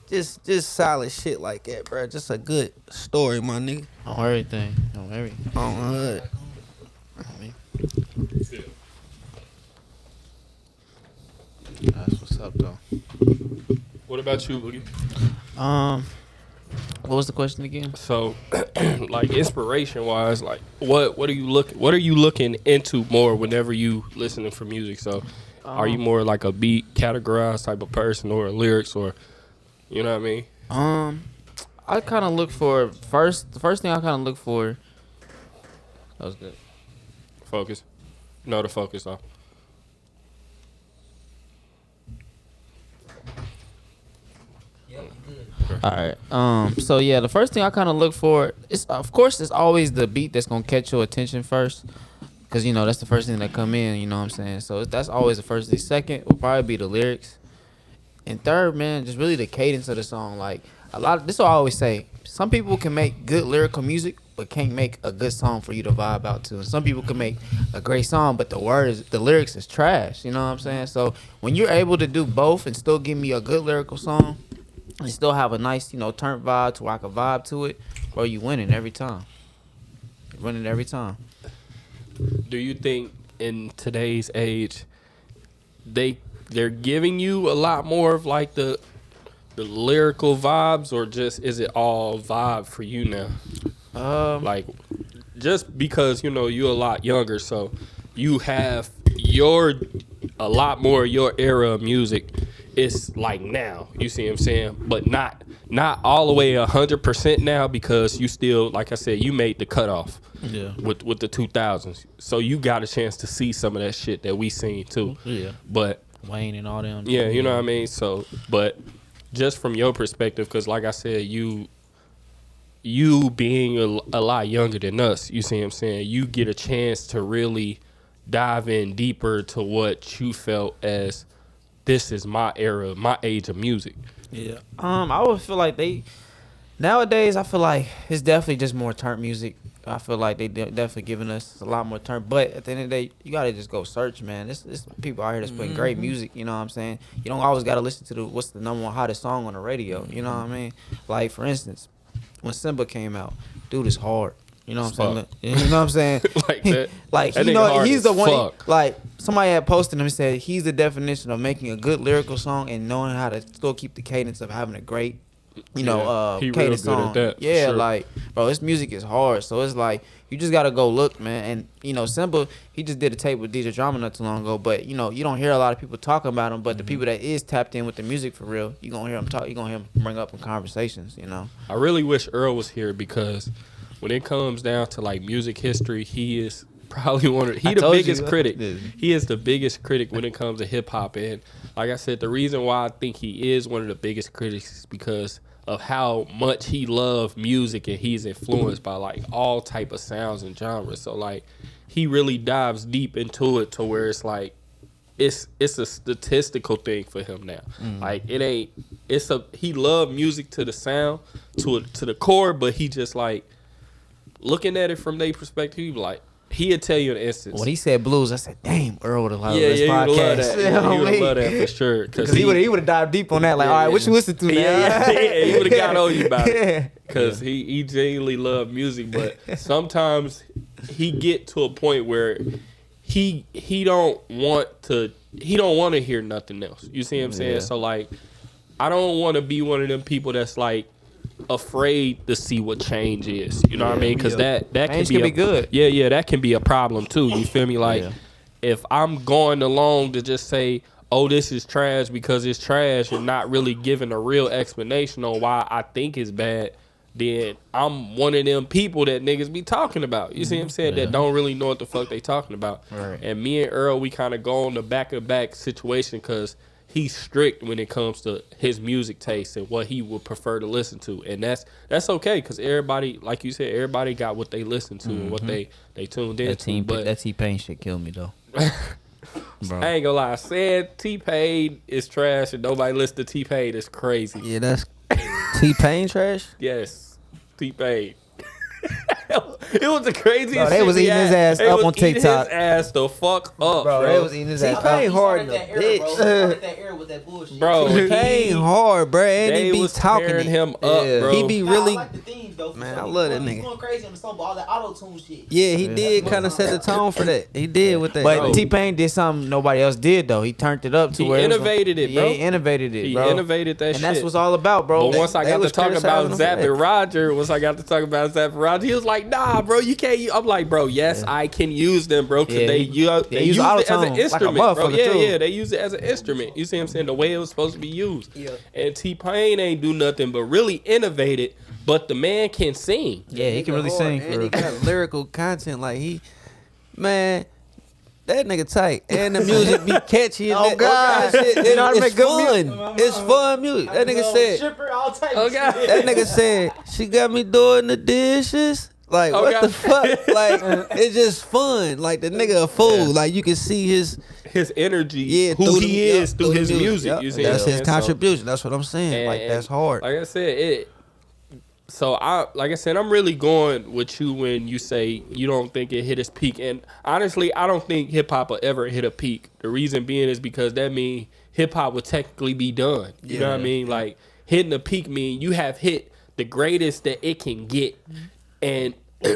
just solid shit like that, bro. Just a good story, my nigga. On everything. On hood. That's what's up, though. What about you, Boogie? What was the question again? So, like, inspiration wise, like, what are you looking into more whenever you listening for music? So, are you more like a beat categorized type of person, or lyrics, or you know what I mean? I kind of look for the first thing I kind of look for. That was good. Focus. No, the focus off. All right. So yeah, the first thing I kind of look for is, of course, it's always the beat that's gonna catch your attention first, cause that's the first thing that come in. You know what I'm saying? So that's always the first thing. Second will probably be the lyrics, and third, man, just really the cadence of the song. Like this, is what I always say. Some people can make good lyrical music but can't make a good song for you to vibe out to. And some people can make a great song, but the lyrics is trash. You know what I'm saying? So when you're able to do both and still give me a good lyrical song and still have a nice, turn vibe to where I can vibe to it, bro, you winning every time. You're winning every time. Do you think in today's age they're giving you a lot more of like the lyrical vibes, or just is it all vibe for you now? Like, just because you're a lot younger, so you have a lot more of your era of music. It's like now, you see what I'm saying, but not all the way 100% now, because you still, like I said, you made the cutoff. Yeah. With the 2000s, so you got a chance to see some of that shit that we seen too. Yeah. But Wayne and all them. yeah, you know what I mean. So, but just from your perspective, because like I said, you being a lot younger than us, you see what I'm saying, you get a chance to really dive in deeper to what you felt as this is my era, my age of music. Yeah. I would feel like nowadays I feel like it's definitely just more turn music. I feel like they definitely giving us a lot more turn. But at the end of the day, you gotta just go search, man. There's people out here that's putting great music. You know what I'm saying? You don't always gotta listen to what's the number one hottest song on the radio. You know what I mean? Like for instance, when Simba came out, dude is hard. You know what I'm saying? You know what I'm saying? Like that. Like that he's the one. Fuck. Like somebody had posted him and said he's the definition of making a good lyrical song and knowing how to still keep the cadence of having a great, he real cadence good song. at that. Yeah, Sure. like bro, this music is hard. So it's like you just gotta go look, man. And Simba, he just did a tape with DJ Drama not too long ago. But you don't hear a lot of people talking about him. But the people that is tapped in with the music for real, you gonna hear him talk. You gonna hear him bring up in conversations. I really wish Earl was here, because when it comes down to like music history, he is probably the biggest critic. He is the biggest critic when it comes to hip hop. And like I said, the reason why I think he is one of the biggest critics is because of how much he loves music and he's influenced by like all type of sounds and genres. So like he really dives deep into it to where it's like it's a statistical thing for him now. Like he loved music to the sound, to the core, but he just like looking at it from their perspective, he be like, he'll tell you an instance. When he said blues, I said, "Damn, Earl would have loved this he would podcast." love that. Yeah, he would love that for sure. Because he would have dived deep on that. Like, all right, what you listen to now? Yeah, he would have got on you about Yeah. it. Because he genuinely loved music, but sometimes he get to a point where he don't want to hear nothing else. You see what I'm saying? Yeah. So like, I don't want to be one of them people that's like afraid to see what change is. You know what I mean? Because that Change can be good. Yeah, that can be a problem too. You feel me? Like, if I'm going along to just say, oh, this is trash because it's trash, and not really giving a real explanation on why I think it's bad, then I'm one of them people that niggas be talking about. You see what I'm saying? That don't really know what the fuck they talking about. Right. And me and Earl, we kind of go on the back-to-back situation because he's strict when it comes to his music taste and what he would prefer to listen to. And that's okay, because everybody, like you said, everybody got what they listen to and what they tuned into. But that T-Pain shit killed me, though. Bro. I ain't gonna lie, saying T-Pain is trash and nobody listen to T-Pain is crazy. Yeah, that's T-Pain trash. Yes, T-Pain. It was the craziest Bro, they shit was we eating had. his ass They up was on eating TikTok. his ass the fuck up, bro. They was eating his ass. T-Pain hard in the Bro, bitch. that air with that bullshit. Bro, T-Pain hard, bro. And they he be was talking tearing it. him up, Yeah. bro. He be Nah, really. I like the themes, though. For Man, some I reason. love that He's nigga. going crazy on the song, but all that auto-tune shit. Yeah, he did kind of set the tone for that. He did with that. But bro. T-Pain did something nobody else did, though. He turned it up to He where innovated it, bro. Yeah, he innovated it, He bro. innovated that and shit. that's what's all about, bro. But once I they got to was talk about criticizing him for Zapp that. and Roger, he was like, nah, bro, you can't use. I'm like, bro, yes, I can use them, bro, because Yeah, they they use use it as auto-tune an like a instrument, bro. motherfucker, Yeah, too. yeah, they use it as an instrument. You see what I'm saying? The way it was supposed to be used. Yeah. And T-Pain ain't do nothing but really innovate it, but the man can sing. Yeah, he can really hard, sing. and For he got lyrical content. Like man, that nigga tight, and the music be catchy. And Oh, God. You know how to it's make good fun. It's fun music. That nigga said. Shipper, all type Oh, of God. shit. That nigga said she got me doing the dishes. Like Oh, what God. the fuck? Like it's just fun. Like the nigga a fool. Like you can see his Energy, who through he the- is yep, through his the music. Yep. You see That's what I'm his saying? So- contribution. That's what I'm saying. Like that's hard. Like I said, So like I said, I'm really going with you when you say you don't think it hit its peak. And honestly, I don't think hip hop will ever hit a peak. The reason being is because that means hip hop would technically be done. You know what I mean? Like hitting a peak mean you have hit the greatest that it can get, and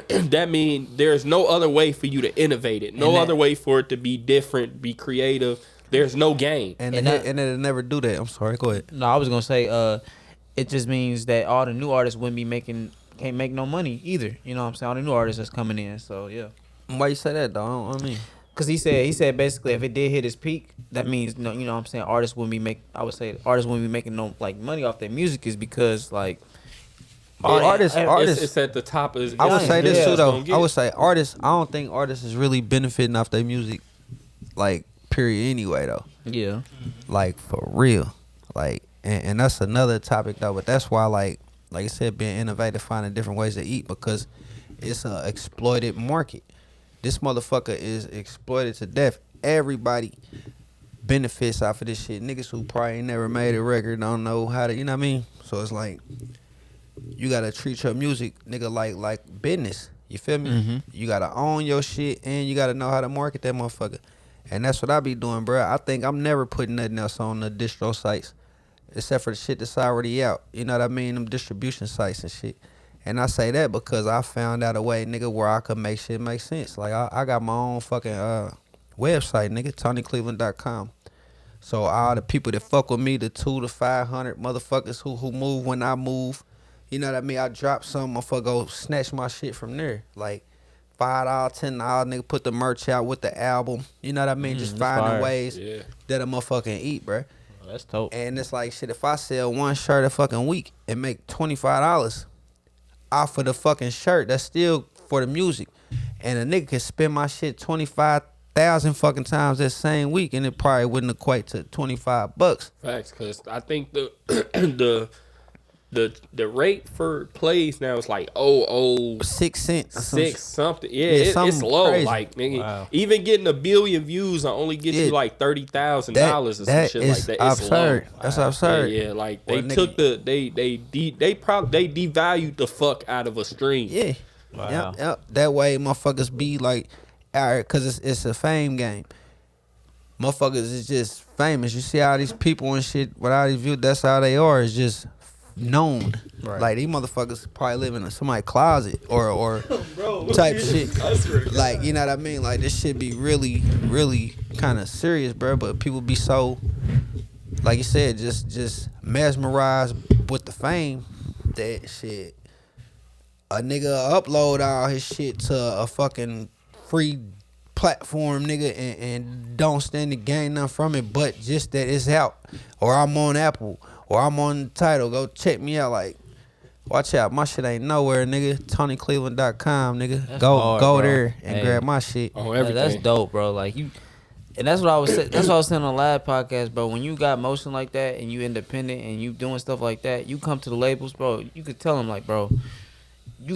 that means there's no other way for you to innovate it. No other way for it to be different, be creative. There's no game. And it'll never do that. I'm sorry. Go ahead. No, I was gonna say, it just means that all the new artists can't make no money either. You know what I'm saying? All the new artists that's coming in. So yeah. Why you say that, though? I mean, Cause he said basically if it did hit its peak, that means no, you know what I'm saying, artists wouldn't be making no like money off their music, is because like artists. It's at the top of. I would say this too, though. Get. I would say artists. I don't think artists is really benefiting off their music, like period. Anyway, though. Yeah. Like for real, like, and that's another topic though. But that's why, like I said, being innovative, finding different ways to eat, because it's a exploited market. This motherfucker is exploited to death. Everybody benefits off of this shit. Niggas who probably ain't never made a record don't know how to, you know what I mean? So it's like, you gotta treat your music, nigga, like business. You feel me? Mm-hmm. You gotta own your shit, and you gotta know how to market that motherfucker. And that's what I be doing, bro. I think I'm never putting nothing else on the distro sites, except for the shit that's already out. You know what I mean? Them distribution sites and shit. And I say that because I found out a way, nigga, where I could make shit make sense. Like, I got my own fucking website, nigga, TonyCleveland.com. So all the people that fuck with me, the 200 to 500 motherfuckers who move when I move, you know what I mean? I drop something, motherfucker go snatch my shit from there. Like, $5, $10, nigga, put the merch out with the album. You know what I mean? Just finding ways that a motherfucker can eat, bruh. Oh, that's dope. And it's like, shit, if I sell one shirt a fucking week and make $25 off of the fucking shirt, that's still for the music. And a nigga can spend my shit 25,000 fucking times that same week, and it probably wouldn't equate to $25. Facts, because I think the rate for plays now is like 6 cents. Six something. Yeah, something it's low. crazy. Like, nigga, Wow. even getting 1 billion views will only get you like $30,000 or some that shit is like that. It's absurd. low. That's absurd. Yeah, like Or they nigga- took they devalued the fuck out of a stream. Yeah. Wow. Yep. That way motherfuckers be like, all right, because it's a fame game. Motherfuckers is just famous. You see all these people and shit with all these views, that's how they are. It's just known. Right. Like, these motherfuckers probably live in somebody's closet or type shit. Like, you know what I mean? Like, this shit be really, really kind of serious, bro. But people be so, like you said, just mesmerized with the fame that shit. A nigga upload all his shit to a fucking free platform, nigga, and don't stand to gain nothing from it, but just that it's out. Or I'm on Apple, or I'm on Tidal. Go check me out. Like, watch out, my shit ain't nowhere, nigga. TonyCleveland.com, nigga. That's Go hard, go bro. there and Hey. grab my shit. On everything. That's dope, bro. Like, you, and that's what I was saying. That's what I was saying on the last podcast, bro. When you got motion like that and you independent and you doing stuff like that, you come to the labels, bro. You could tell them, like, bro, you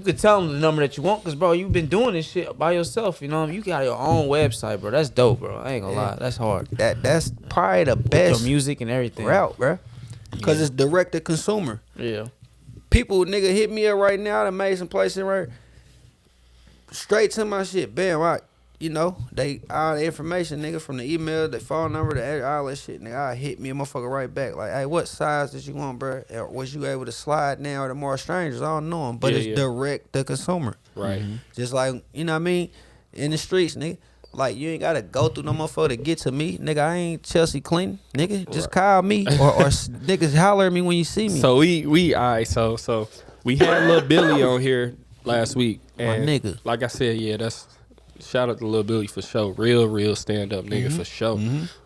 could tell them the number that you want, because, bro, you've been doing this shit by yourself. You know, you got your own website, bro. That's dope, bro. I ain't gonna lie, that's hard. That's probably the best Your music and everything. route, bro. Cause Yeah. it's direct to consumer. Yeah. People, nigga, hit me up right now. That made some place in right straight to my shit. Bam, right. You know, they all the information, nigga, from the email, the phone number, all that shit, nigga. I hit me a motherfucker right back. Like, hey, what size did you want, bro? Or was you able to slide now or the more strangers? I don't know them, but it's direct to consumer. Right. Just like, you know what I mean? In the streets, nigga. Like, you ain't gotta go through no motherfucker to get to me. Nigga, I ain't Chelsea Clinton. Nigga, just call me. Or niggas holler at me when you see me. So we all right, so we had Lil Billy on here last week. And My nigga. like I said, yeah, that's shout out to Lil Billy for sure. Real stand up nigga for sure.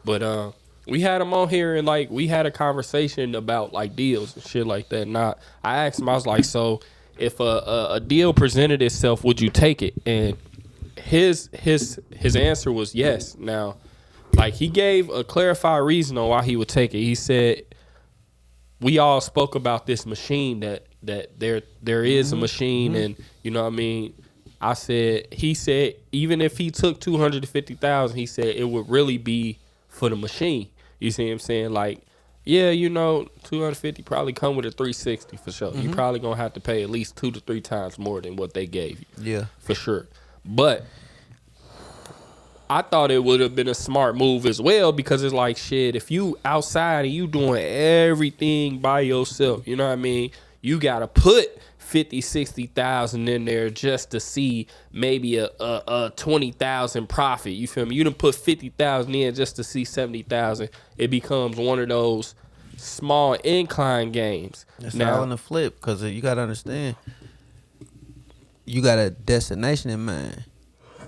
But we had him on here and like we had a conversation about like deals and shit like that. Now I asked him, I was like, so if a deal presented itself, would you take it? And his answer was yes. Now, like he gave a clarified reason on why he would take it. He said, we all spoke about this machine that there is a machine, and you know what I mean. He said even if he took 250,000, he said it would really be for the machine. You see what I'm saying? Like Yeah, 250 probably come with a 360 for sure. You probably gonna have to pay at least 2 to 3 times more than what they gave you. Yeah. For sure. But I thought it would have been a smart move as well, because it's like, shit, if you outside and you doing everything by yourself, you know what I mean? You got to put 50, 60,000 in there just to see maybe a 20,000 profit. You feel me? You done put 50,000 in just to see 70,000. It becomes one of those small incline games. That's Now, all in the flip, because you got to understand, you got a destination in mind.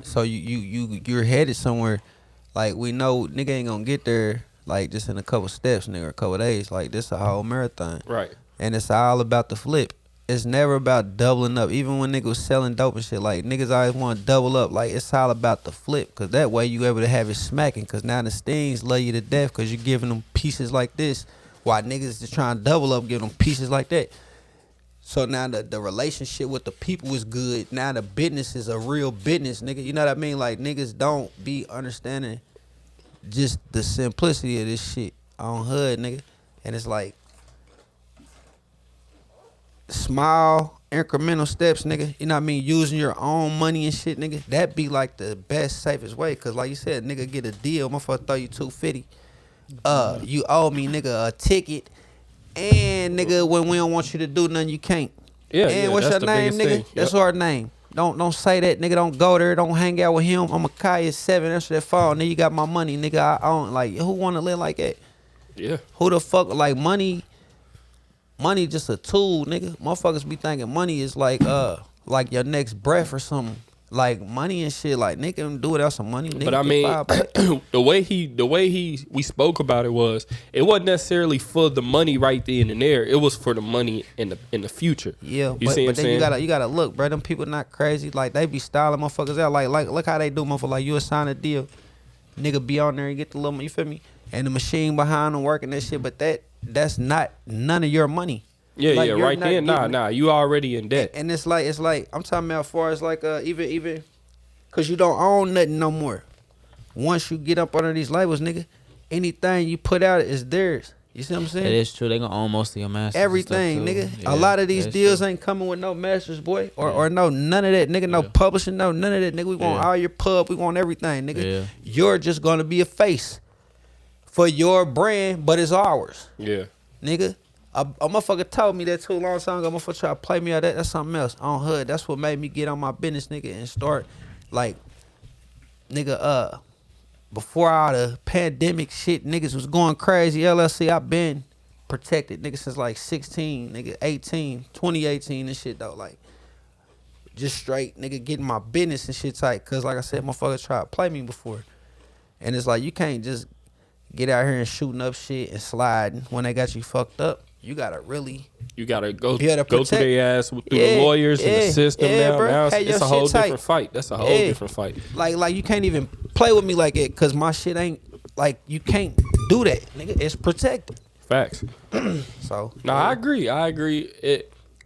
So you're headed somewhere. Like, we know nigga ain't gonna get there like just in a couple steps, nigga, or a couple days. Like, this a whole marathon. right. And it's all about the flip. It's never about doubling up. Even when niggas was selling dope and shit, like, niggas always want to double up. Like, it's all about the flip, because that way you able to have it smacking. Because now the stings love you to death because you're giving them pieces like this, while niggas just trying to double up, giving them pieces like that. So now the relationship with the people is good. Now the business is a real business, nigga. You know what I mean? Like, niggas don't be understanding just the simplicity of this shit on HUD, nigga. And it's like small incremental steps, nigga. You know what I mean? Using your own money and shit, nigga. That be like the best, safest way. Cause like you said, nigga, get a deal. Motherfucker throw you $250. You owe me, nigga, a ticket. And nigga, when we don't want you to do nothing, you can't. Yeah, and what's that's your the name, biggest nigga? thing. That's Yep. our name. Don't say that, nigga. Don't go there. Don't hang out with him. I'm a Kai at 7. Answer that phone. Nigga, you got my money, nigga. I don't like. Who want to live like that? Yeah. Who the fuck like money? Money just a tool, nigga. Motherfuckers be thinking money is like your next breath or something. Like, money and shit, like, nigga can do without some money. Nigga But I mean, the way we spoke about it wasn't necessarily for the money right then and there. It was for the money in the future. Yeah, you but see what I'm then saying? you gotta look, bro. Them people not crazy. Like, they be styling motherfuckers out. Like look how they do, motherfucker. Like, you sign a deal, nigga be on there and get the little, you feel me? And the machine behind them working that shit. But that's not none of your money. Yeah, Like, yeah, you're right not then. getting Nah, you already in debt. And it's like I'm talking about as far as like even cause you don't own nothing no more. Once you get up under these labels, nigga, anything you put out is theirs. You see what I'm saying? It is true. They gonna own most of your masters. and Everything, stuff, too. nigga. Yeah, a lot of these that's deals true. ain't coming with no masters, boy, or no none of that, nigga. No publishing, no none of that, nigga. We want Yeah. all your pub, we want everything, nigga. Yeah. You're just gonna be a face for your brand, but it's ours, Yeah. nigga. A motherfucker told me that too long time ago. Motherfucker try to play me out that. That's something else on HUD. That's what made me get on my business, nigga, and start like, nigga. Before all the pandemic shit, niggas was going crazy. LLC, I been protected, nigga, since like 16, nigga, 18, 2018 and shit though. Like, just straight, nigga, getting my business and shit tight. Cause like I said, motherfuckers try to play me before, and it's like you can't just get out here and shooting up shit and sliding when they got you fucked up. You gotta really You gotta go Be able to go through protect. their ass through Yeah, the lawyers and the yeah, system yeah, now. bro. Now Hey, it's your a whole shit tight. different fight. That's a whole Yeah. different fight. like you can't even play with me like that, cause my shit ain't like, you can't do that, nigga. It's protected. Facts. So No, I agree.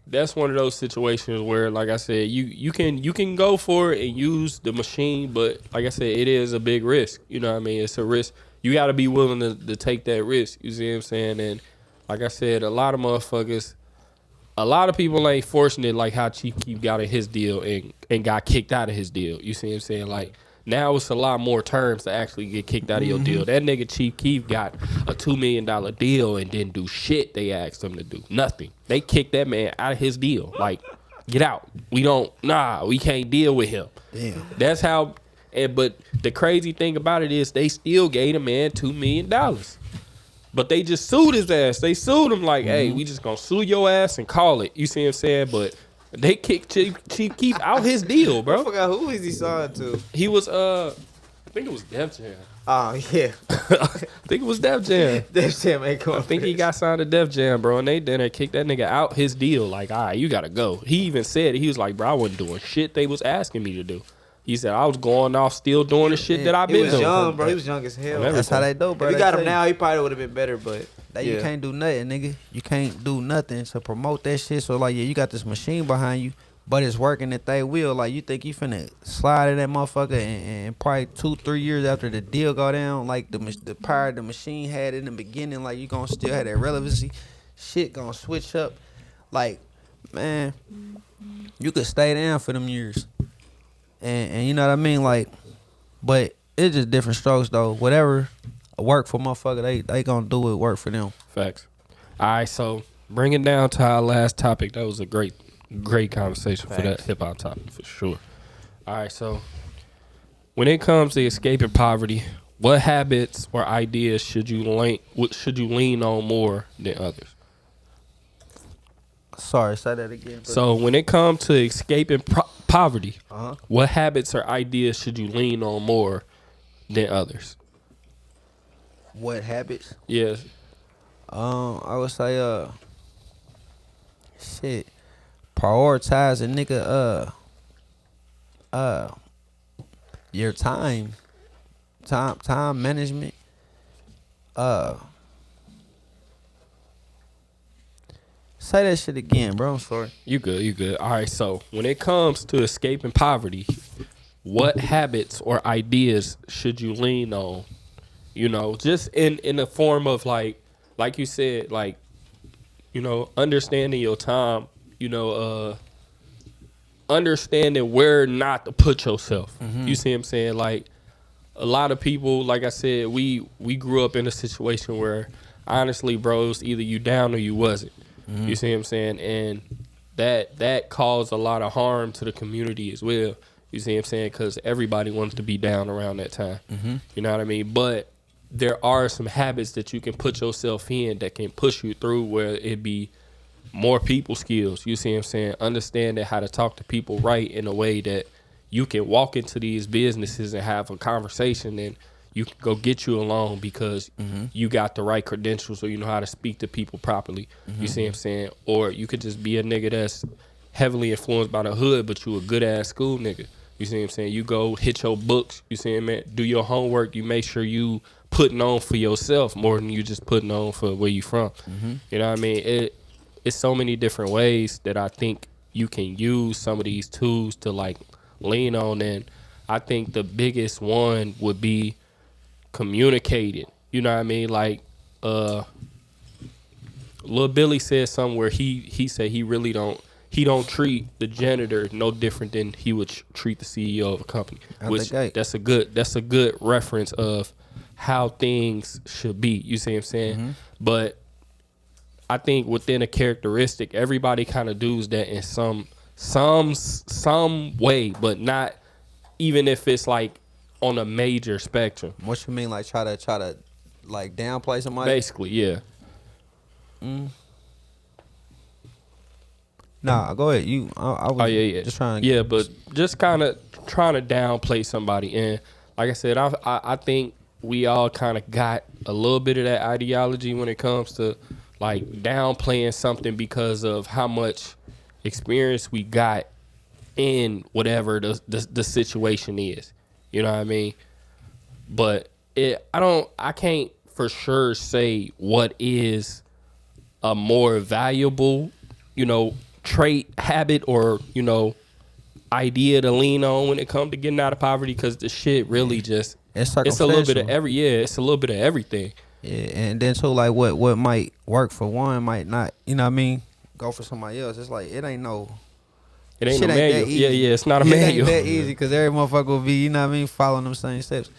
That's one of those situations where, like I said, you can go for it and use the machine, but like I said, it is a big risk. You know what I mean? It's a risk. You got to be willing to take that risk. You see what I'm saying? And like I said, a lot of people ain't fortunate like how Chief Keef got in his deal and got kicked out of his deal. You see what I'm saying? Like, now it's a lot more terms to actually get kicked out of your deal. That nigga Chief Keef got a $2 million deal and didn't do shit they asked him to do. Nothing. They kicked that man out of his deal. Like, get out. We can't deal with him. damn. That's how, but the crazy thing about it is they still gave the man $2 million. But they just sued his ass. They sued him like, hey, we just gonna sue your ass and call it. You see what I'm saying? But they kicked Chief Keef out his deal, I bro. forgot who is he signed to. He was I think it was Def Jam. Oh yeah, I think it was Def Jam. Def Jam ain't going. I think he got signed to Def Jam, bro, and they kicked that nigga out his deal. Like, all right, you gotta go. He even said it. He was like, bro, I wasn't doing shit they was asking me to do. He said I was going off still doing the shit that I've He been was doing. young, bro. He was young as hell. Whatever. That's how they do, bro. If he They got tell him you. now, he probably would have been better. But You can't do nothing, nigga. You can't do nothing to promote that shit. So like, yeah, you got this machine behind you, but it's working at they will. Like, you think you finna slide in that motherfucker and probably 2-3 years after the deal go down, like the power the machine had in the beginning, like you gonna still have that relevancy. Shit gonna switch up. Like, man, you could stay down for them years. And you know what I mean? Like, but it's just different strokes though. Whatever work for motherfucker, they gonna do it work for them. Facts. All right, so bring it down to our last topic. That was a great conversation for that hip hop topic for sure. All right, so when it comes to escaping poverty, what habits or ideas should you lean on more than others? Sorry, say that again. So when it comes to escaping poverty, Uh-huh. what habits or ideas should you lean on more than others? What habits? Yes. I would say shit. Prioritize a nigga your time management. Say that shit again, bro. I'm sorry. You good. All right, so when it comes to escaping poverty, what habits or ideas should you lean on? You know, just in the form of like you said, like, you know, understanding your time, you know, understanding where not to put yourself. You see what I'm saying? Like, a lot of people, like I said, we grew up in a situation where, honestly, bro, it was either you down or you wasn't. You see what I'm saying? And that caused a lot of harm to the community as well. You see what I'm saying? Because everybody wants to be down around that time. You know what I mean? But there are some habits that you can put yourself in that can push you through, where it be more people skills. You see what I'm saying? Understanding how to talk to people right in a way that you can walk into these businesses and have a conversation, and you can go get you a loan because you got the right credentials, or you know how to speak to people properly. You see what I'm saying? Or you could just be a nigga that's heavily influenced by the hood, but you a good ass school nigga. You see what I'm saying? You go hit your books. You see what I mean? Do your homework. You make sure you putting on for yourself more than you just putting on for where you from. You know what I mean? It's so many different ways that I think you can use some of these tools to like lean on, and I think the biggest one would be communicating. You know what I mean? Like, Lil Billy said something where he said he really don't treat the janitor no different than he would treat the CEO of a company. That's a good reference of how things should be. You see what I'm saying? But I think within a characteristic, everybody kind of does that in some way, but not even if it's like on a major spectrum. What you mean, like try to like downplay somebody? Basically, yeah. Nah, go ahead. I was just trying to. Yeah, but just kind of trying to downplay somebody. And like I said, I think we all kind of got a little bit of that ideology when it comes to like downplaying something because of how much experience we got in whatever the situation is. You know what I mean? But I can't for sure say what is a more valuable, you know, trait, habit, or, you know, idea to lean on when it comes to getting out of poverty, because the shit really just it's a little bit of it's a little bit of everything. Yeah, and then too, like what might work for one might not, you know what I mean, go for somebody else. It's like it ain't no manual. Yeah, it's not a manual. It ain't that easy, because every motherfucker will be, you know what I mean, following them same steps.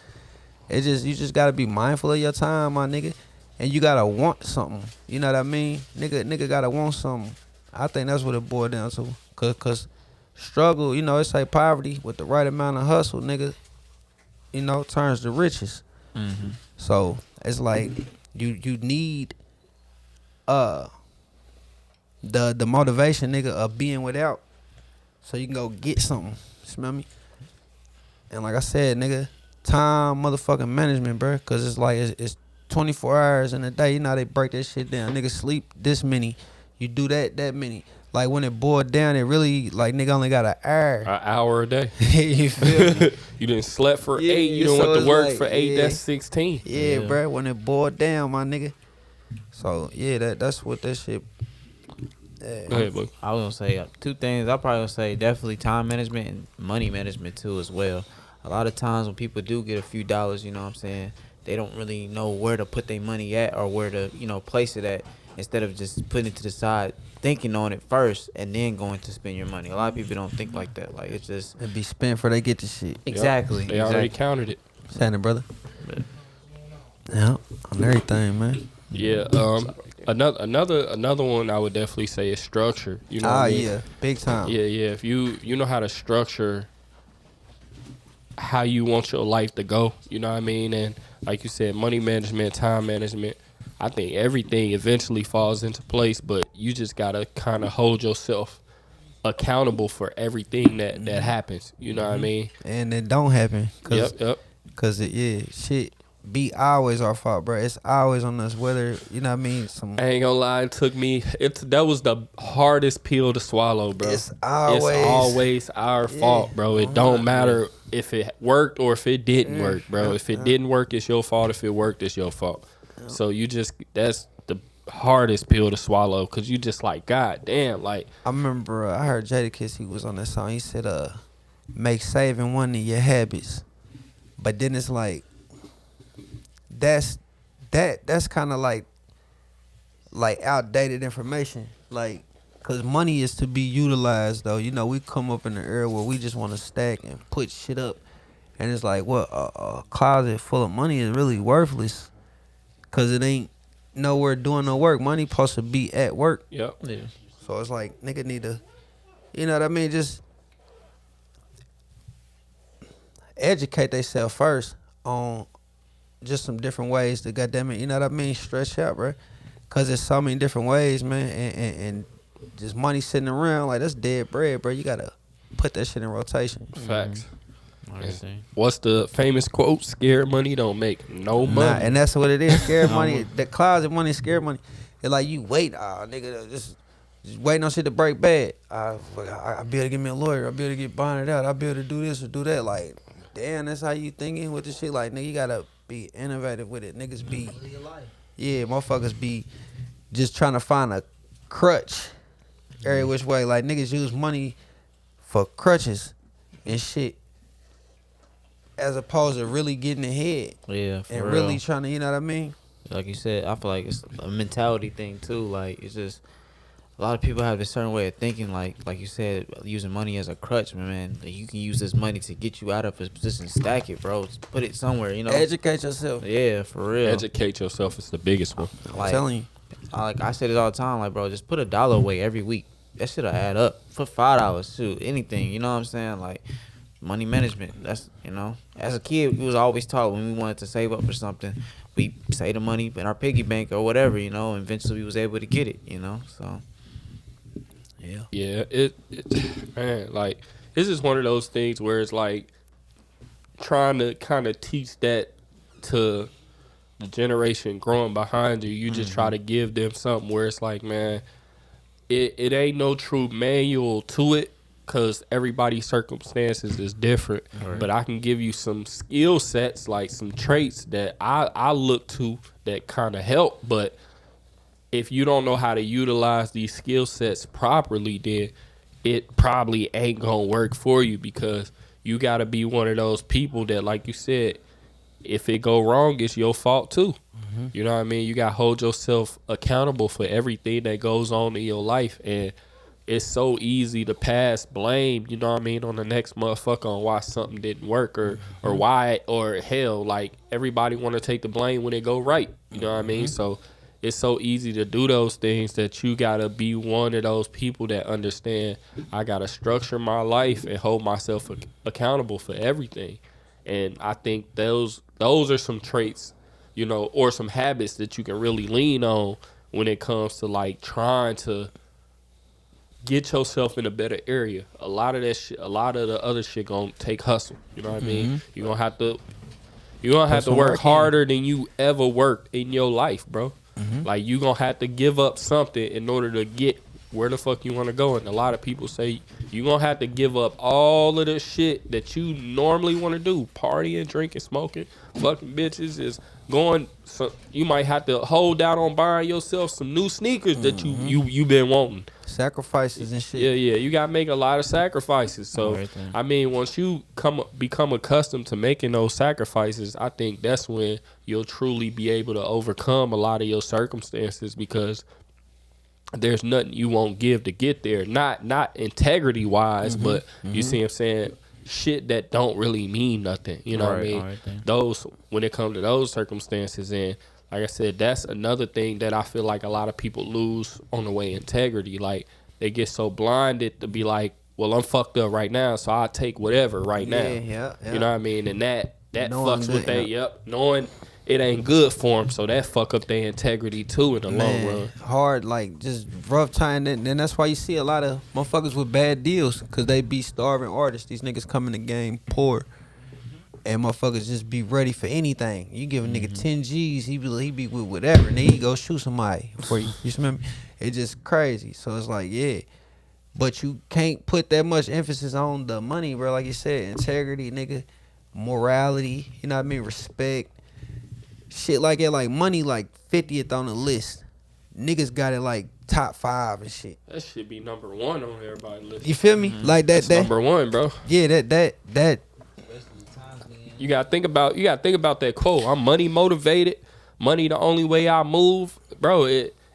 You just gotta be mindful of your time, my nigga, and you gotta want something. You know what I mean? Nigga gotta want something. I think that's what it boiled down to. Cause struggle, you know, it's like poverty with the right amount of hustle, nigga, you know, turns to riches. So it's like you need the motivation, nigga, of being without, so you can go get something. Smell me? And like I said, nigga, time motherfucking management, bro. Cause it's like it's 24 hours in a day. You know how they break that shit down. Nigga sleep this many, you do that many. Like when it boiled down, it really like nigga only got an hour a day. You feel me? You didn't slept for 8. You didn't went to work for 8. That's 16. Yeah, bro. When it boiled down, my nigga. So yeah, that's what that shit Yeah. Go ahead, boy. I was gonna say two things. I probably gonna say definitely time management and money management too as well. A lot of times when people do get a few dollars, you know what I'm saying, they don't really know where to put their money at or where to, place it at instead of just putting it to the side, thinking on it first and then going to spend your money. A lot of people don't think like that. Like it's just It be spent before they get the shit. exactly. They already exactly. counted it. Saying it, brother. But Yeah, on everything, man. Yeah. Another one I would definitely say is structure. You know what I mean? Yeah, big time. Yeah, yeah. If you know how to structure how you want your life to go, you know what I mean? And like you said, money management, time management, I think everything eventually falls into place, but you just gotta kind of hold yourself accountable for everything that happens. You know what I mean? And it don't happen. Yep. Cause shit be always our fault, bro. It's always on us. Whether you know what I mean. I ain't gonna lie, that was the hardest pill to swallow, bro. It's always our fault, bro. It don't matter if it worked or if it didn't work, bro. If it didn't work, it's your fault. If it worked, it's your fault. So that's the hardest pill to swallow, cause you just like, God damn, like. I remember I heard Jadakiss, he was on that song. He said, make saving one of your habits. But then it's like, that's kind of like outdated information. Like, cause money is to be utilized though. You know, we come up in an era where we just want to stack and put shit up. And it's like, what, a closet full of money is really worthless. Cause it ain't nowhere doing no work. Money supposed to be at work. Yep. yeah. So it's like, nigga need to, you know what I mean? Just educate themselves first on just some different ways to, goddamn it, you know what I mean? Stretch out, bro. Cause there's so many different ways, man. And just money sitting around, like, that's dead bread, bro. You gotta put that shit in rotation. Facts. Everything. What's the famous quote? Scared money don't make no money. Nah, and that's what it is. Scared money. The closet money, scared money. It's like you wait, nigga, just waiting on shit to break bad. I be able to get me a lawyer. I be able to get bonded out. I be able to do this or do that. Like, damn, that's how you thinking with this shit. Like, nigga, you gotta be innovative with it. Niggas be, yeah, motherfuckers be just trying to find a crutch every which way. Like, niggas use money for crutches and shit, as opposed to really getting ahead Yeah, for and real. really trying to, you know what I mean? Like you said, I feel like it's a mentality thing too. Like it's just a lot of people have a certain way of thinking. Like you said, using money as a crutch, man. Like you can use this money to get you out of a position, stack it, bro. Just put it somewhere, you know. Educate yourself. Yeah, for real. Educate yourself is the biggest one. I'm Like, telling you. Like I said it all the time, like bro, just put $1 away every week. That shit'll add up. Put $5 too. Anything, you know what I'm saying? Like money management. That's, you know, as a kid, we was always taught when we wanted to save up for something, we save the money in our piggy bank or whatever, you know. And eventually, we was able to get it, you know. So yeah. Yeah, it man, like this is one of those things where it's like trying to kind of teach that to the generation growing behind you. You just try to give them something where it's like, man, it ain't no true manual to it, because everybody's circumstances is different. Right. But I can give you some skill sets, like some traits that I look to that kind of help. But if you don't know how to utilize these skill sets properly, then it probably ain't gonna work for you, because you gotta be one of those people that, like you said, if it go wrong, it's your fault too. You know what I mean? You gotta hold yourself accountable for everything that goes on in your life. And it's so easy to pass blame, you know what I mean, on the next motherfucker on why something didn't work, or why, or hell, like everybody want to take the blame when it go right. You know what I mean? So it's so easy to do those things that you gotta be one of those people that understand, I gotta structure my life and hold myself accountable for everything. And I think those are some traits, you know, or some habits that you can really lean on when it comes to like trying to get yourself in a better area. A lot of that shit, a lot of the other shit gonna take hustle. You know what I mean? You're gonna have to work harder than you ever worked in your life, bro. Like you gonna have to give up something in order to get where the fuck you want to go. And a lot of people say you gonna have to give up all of the shit that you normally want to do: partying, drinking, smoking, fucking bitches. Is going. So you might have to hold out on buying yourself some new sneakers that you been wanting. sacrifices and shit. Yeah, you gotta make a lot of sacrifices. So Everything. I mean, once you become accustomed to making those sacrifices, I think that's when you'll truly be able to overcome a lot of your circumstances, because there's nothing you won't give to get there. Not integrity wise, but you see what I'm saying? Shit that don't really mean nothing. You know what I mean? Everything. Those, when it comes to those circumstances, and like I said, that's another thing that I feel like a lot of people lose on the way, integrity. Like they get so blinded to be like, well, I'm fucked up right now, so I'll take whatever right now. Yeah. You know what I mean? And that Knowing fucks with that, they, knowing it ain't good for them, so that fuck up their integrity too in the long run. Hard, like just rough time. And that's why you see a lot of motherfuckers with bad deals, cause they be starving artists. These niggas come in the game poor, and motherfuckers just be ready for anything. You give a nigga 10 G's, he be with whatever, and then he go shoot somebody for you. You remember? It's just crazy. So it's like, yeah, but you can't put that much emphasis on the money, bro. Like you said, integrity, nigga, morality. You know what I mean? Respect. Shit like it, like money, like 50th on the list. Niggas got it like top 5 and shit. That should be number 1 on everybody's list. You feel me? Like that. That's number 1, bro. Yeah, that. You gotta think about that quote. I'm money motivated. Money the only way I move, bro.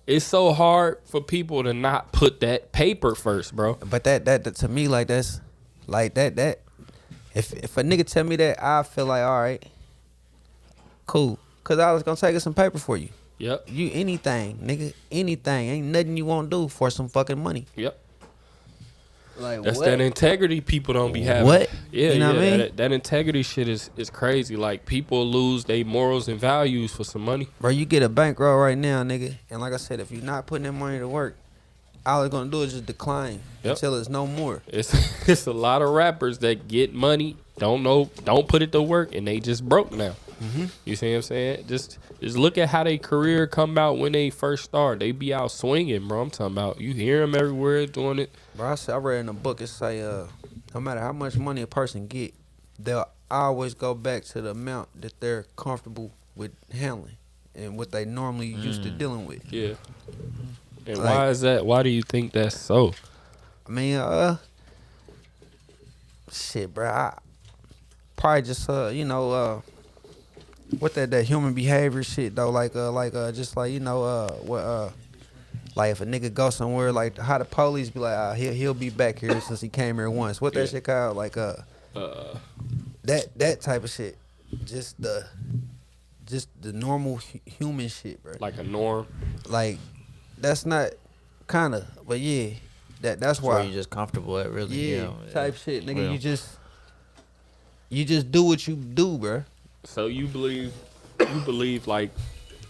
It's so hard for people to not put that paper first, bro. But that to me, like that's like that. If a nigga tell me that, I feel like, all right, cool. Cause I was gonna take some paper for you. Yep. You anything, nigga, anything. Ain't nothing you won't do for some fucking money. Yep. Like That's what? that integrity people don't be having. What? Yeah, You know what I mean? That integrity shit is crazy. Like people lose their morals and values for some money. Bro, you get a bankroll right now, nigga. And like I said, if you're not putting that money to work, all it's gonna do is just decline until it's no more. It's a lot of rappers that get money, don't put it to work, and they just broke now. You see what I'm saying? Just look at how their career come out when they first start. They be out swinging, bro. I'm talking about, you hear them everywhere doing it. Bro, I read in a book, it say, no matter how much money a person get, they'll always go back to the amount that they're comfortable with handling and what they normally used to dealing with. Yeah. And Like- why is that? Why do you think that's so? I mean, shit, bro. I probably just, what that human behavior shit though, just like like if a nigga go somewhere, like how the police be like, he'll be back here since he came here once. What that shit called? Like that type of shit. Just the normal human shit, bro. Like a norm. Like that's not kind of, but yeah, that's Where why. you just comfortable at, really. Yeah, type shit, nigga. Real. You just do what you do, bro. So you believe like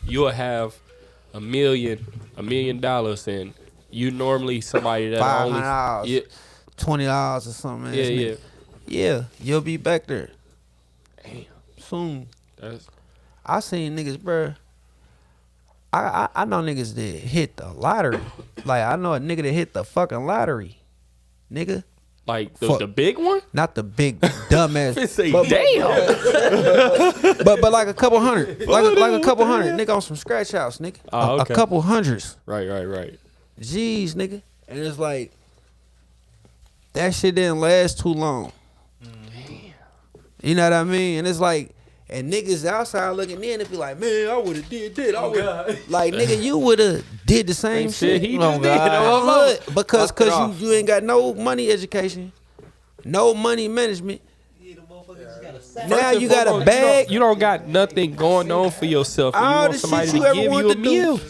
you'll have $1 million and you normally somebody that only $500, $20 or something. Yeah. You'll be back there. Damn. Soon. That's I seen niggas, bro. I know niggas that hit the lottery. Like I know a nigga that hit the fucking lottery, nigga. like Fuck. the big one. Not the big dumbass. It say, but, damn. but like a couple hundred, like a couple hundred, nigga, on some scratch outs, nigga. Oh, okay. A couple hundreds. Right. Jeez, nigga. And it's like that shit didn't last too long. You know what I mean? And it's like, and niggas outside looking in and be like, man, I would have did that. I would like, nigga, you would have did the same shit. He Oh, just did. God. Look, because you ain't got no money education, no money management. Now you got a bag. You don't got nothing going on for yourself. And you All want the somebody shit you to ever give you wanted a to meal. do.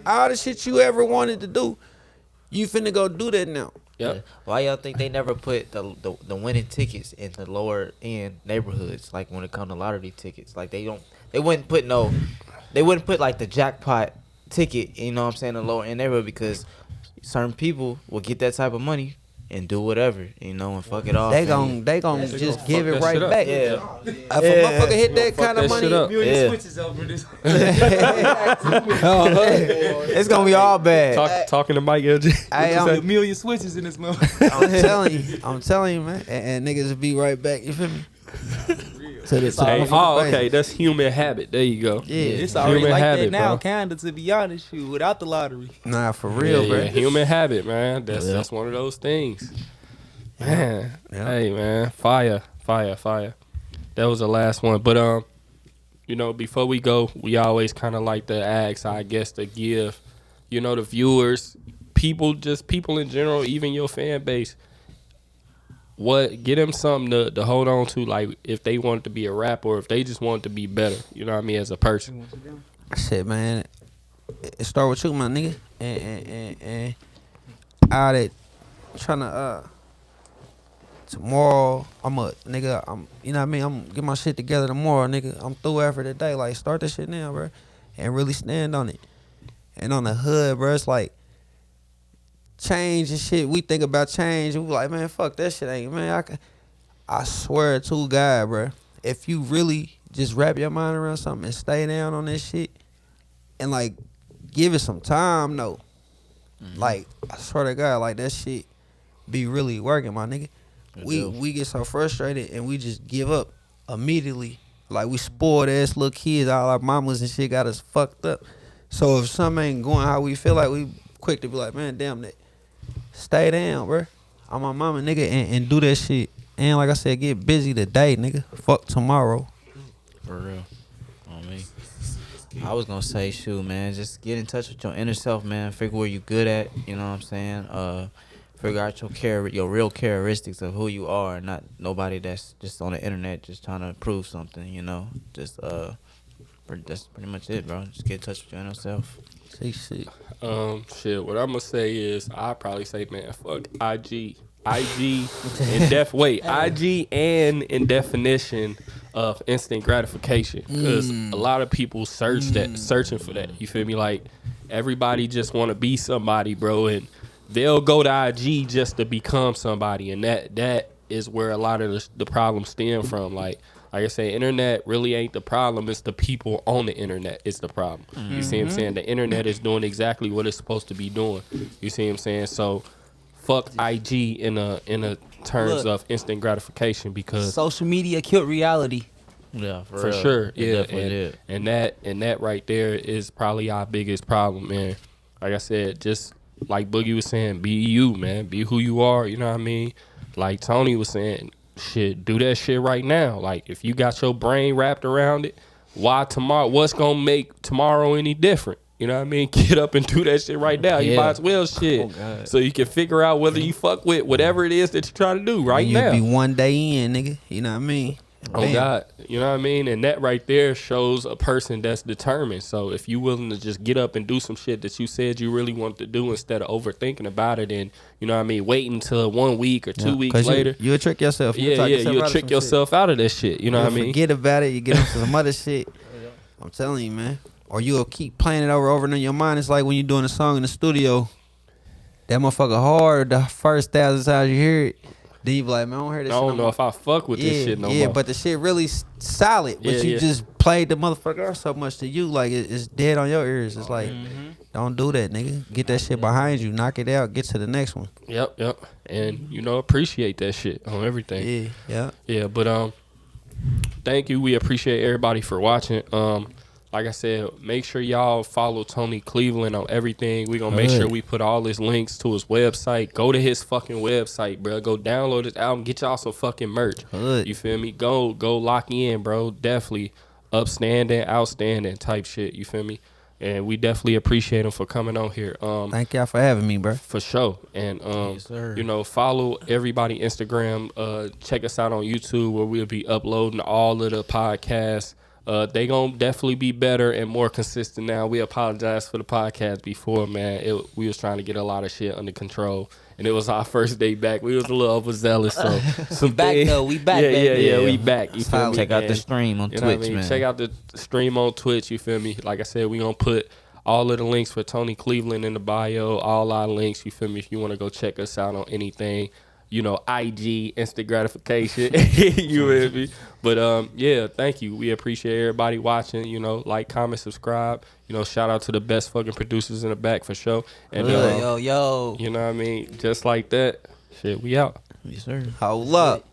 All the shit you ever wanted to do. You finna go do that now. Yep. Why y'all think they never put the winning tickets in the lower end neighborhoods? Like when it come to lottery tickets, like they wouldn't put like the jackpot ticket. You know what I'm saying, the lower end neighborhood, because certain people will get that type of money and do whatever, and fuck it off. They gon' just fuck give it that right shit up. back. Yeah. If a motherfucker hit that kind of that shit up. money, Yeah. Switches over this. It's gonna be all bad. Talking to Mike LG. I'm A million switches in this motherfucker. telling you, man, and niggas be right back. You feel me? To the Hey, motherfucking okay, face. that's human habit. There you go. Yeah, It's already Human like habit, that now, bro. kinda, to be honest, shoot, without the lottery. Nah, for real, yeah, bro. yeah, human habit, man. That's Yeah. that's one of those things. Man, Yeah. hey, man, fire. That was the last one, but you know, before we go, we always kind of like to ask, I guess, to give, you know, the viewers, people in general, even your fan base, get them something to hold on to, like if they want to be a rapper or if they just want to be better, you know what I mean, as a person. Shit, man. It start with you, my nigga. And out it trying to tomorrow I'm you know what I mean, I'm get my shit together tomorrow, nigga. I'm through after the day. Like start this shit now, bro. And really stand on it. And on the hood, bro, it's like change and shit. We think about change and we like, man, fuck that shit ain't, man. I swear to God, bro. If you really just wrap your mind around something and stay down on this shit and like give it some time, though. Like, I swear to God, like that shit be really working, my nigga. We get so frustrated and we just give up immediately. Like we spoiled ass little kids, all our mamas and shit got us fucked up. So if something ain't going how we feel, like we quick to be like, man, damn that. Stay down, bro. I'm my mama, nigga, and do that shit. And like I said, get busy today, nigga. Fuck tomorrow. For real. On me. I was gonna say, shoot, man, just get in touch with your inner self, man. Figure where you good at, you know what I'm saying? Figure out your real characteristics of who you are, not nobody that's just on the internet just trying to prove something, you know? Just that's pretty much it, bro. Just get in touch with your inner self. See shit. Shit, what I'm gonna say is I'd probably say, man, fuck IG IG and in definition of instant gratification, because a lot of people searching for that. You feel me? Like everybody just want to be somebody, bro, and they'll go to IG just to become somebody, and that is where a lot of the problems stem from. Like I say, internet really ain't the problem. It's the people on the internet. It's the problem. You see what I'm saying? The internet is doing exactly what it's supposed to be doing. You see what I'm saying? So fuck IG in a terms of instant gratification, because Social media killed reality. Yeah, for real. sure, It yeah, definitely did. and that right there is probably our biggest problem, man. Like I said, just like Boogie was saying, be you, man. Be who you are. You know what I mean? Like Tony was saying, shit, do that shit right now. Like if you got your brain wrapped around it, why tomorrow? What's gonna make tomorrow any different? You know what I mean? Get up and do that shit right now. You Yeah. might as well shit. So you can figure out whether you fuck with whatever it is that you're trying to do right now. You be one day in, nigga. You know what I mean? Oh Bam. God, you know what I mean? And that right there shows a person that's determined. So if you willing to just get up and do some shit that you said you really want to do, instead of overthinking about it and, you know what I mean, waiting until 1 week or 2 weeks 'Cause later. you'll trick yourself. You'll trick yourself out of that shit. You know what I mean? Forget about it. You get into some other shit. I'm telling you, man. Or you'll keep playing it over and in your mind. It's like when you're doing a song in the studio. That motherfucker hard the first 1,000 times you hear it. Then you be like, man, I don't hear this I shit don't no know more. if I fuck with this shit no more. Yeah, but the shit really solid. But Yeah, you yeah. just played the motherfucker so much to you. Like, it's dead on your ears. It's like, don't do that, nigga. Get that shit behind you. Knock it out. Get to the next one. Yep. And, you know, appreciate that shit on everything. Yeah, but thank you. We appreciate everybody for watching. Like I said, make sure y'all follow Tony Cleveland on everything. We gonna make sure we put all his links to his website. Go to his fucking website, bro. Go download his album. Get y'all some fucking merch. Hood. You feel me? Go lock in, bro. Definitely upstanding, outstanding type shit. You feel me? And we definitely appreciate him for coming on here. Thank y'all for having me, bro. For sure. And sir. you know, follow everybody Instagram. Check us out on YouTube, where we'll be uploading all of the podcasts. They gonna definitely be better and more consistent now. We apologize for the podcast before, man. We was trying to get a lot of shit under control, and it was our first day back. We was a little overzealous, so some Back things- though, we back, Yeah, baby. yeah, we back. You feel me? Check out the And, stream on you know what I Twitch, mean? man. Check out the stream on Twitch. You feel me? Like I said, we gonna put all of the links for Tony Cleveland in the bio. All our links. You feel me? If you want to go check us out on anything, you know, IG, instant gratification. You with me? But yeah, thank you. We appreciate everybody watching. You know, like, comment, subscribe. You know, shout out to the best fucking producers in the back for sure. And Yo. you know what I mean? Just like that. Shit, we out. Yes, sir. Hold up.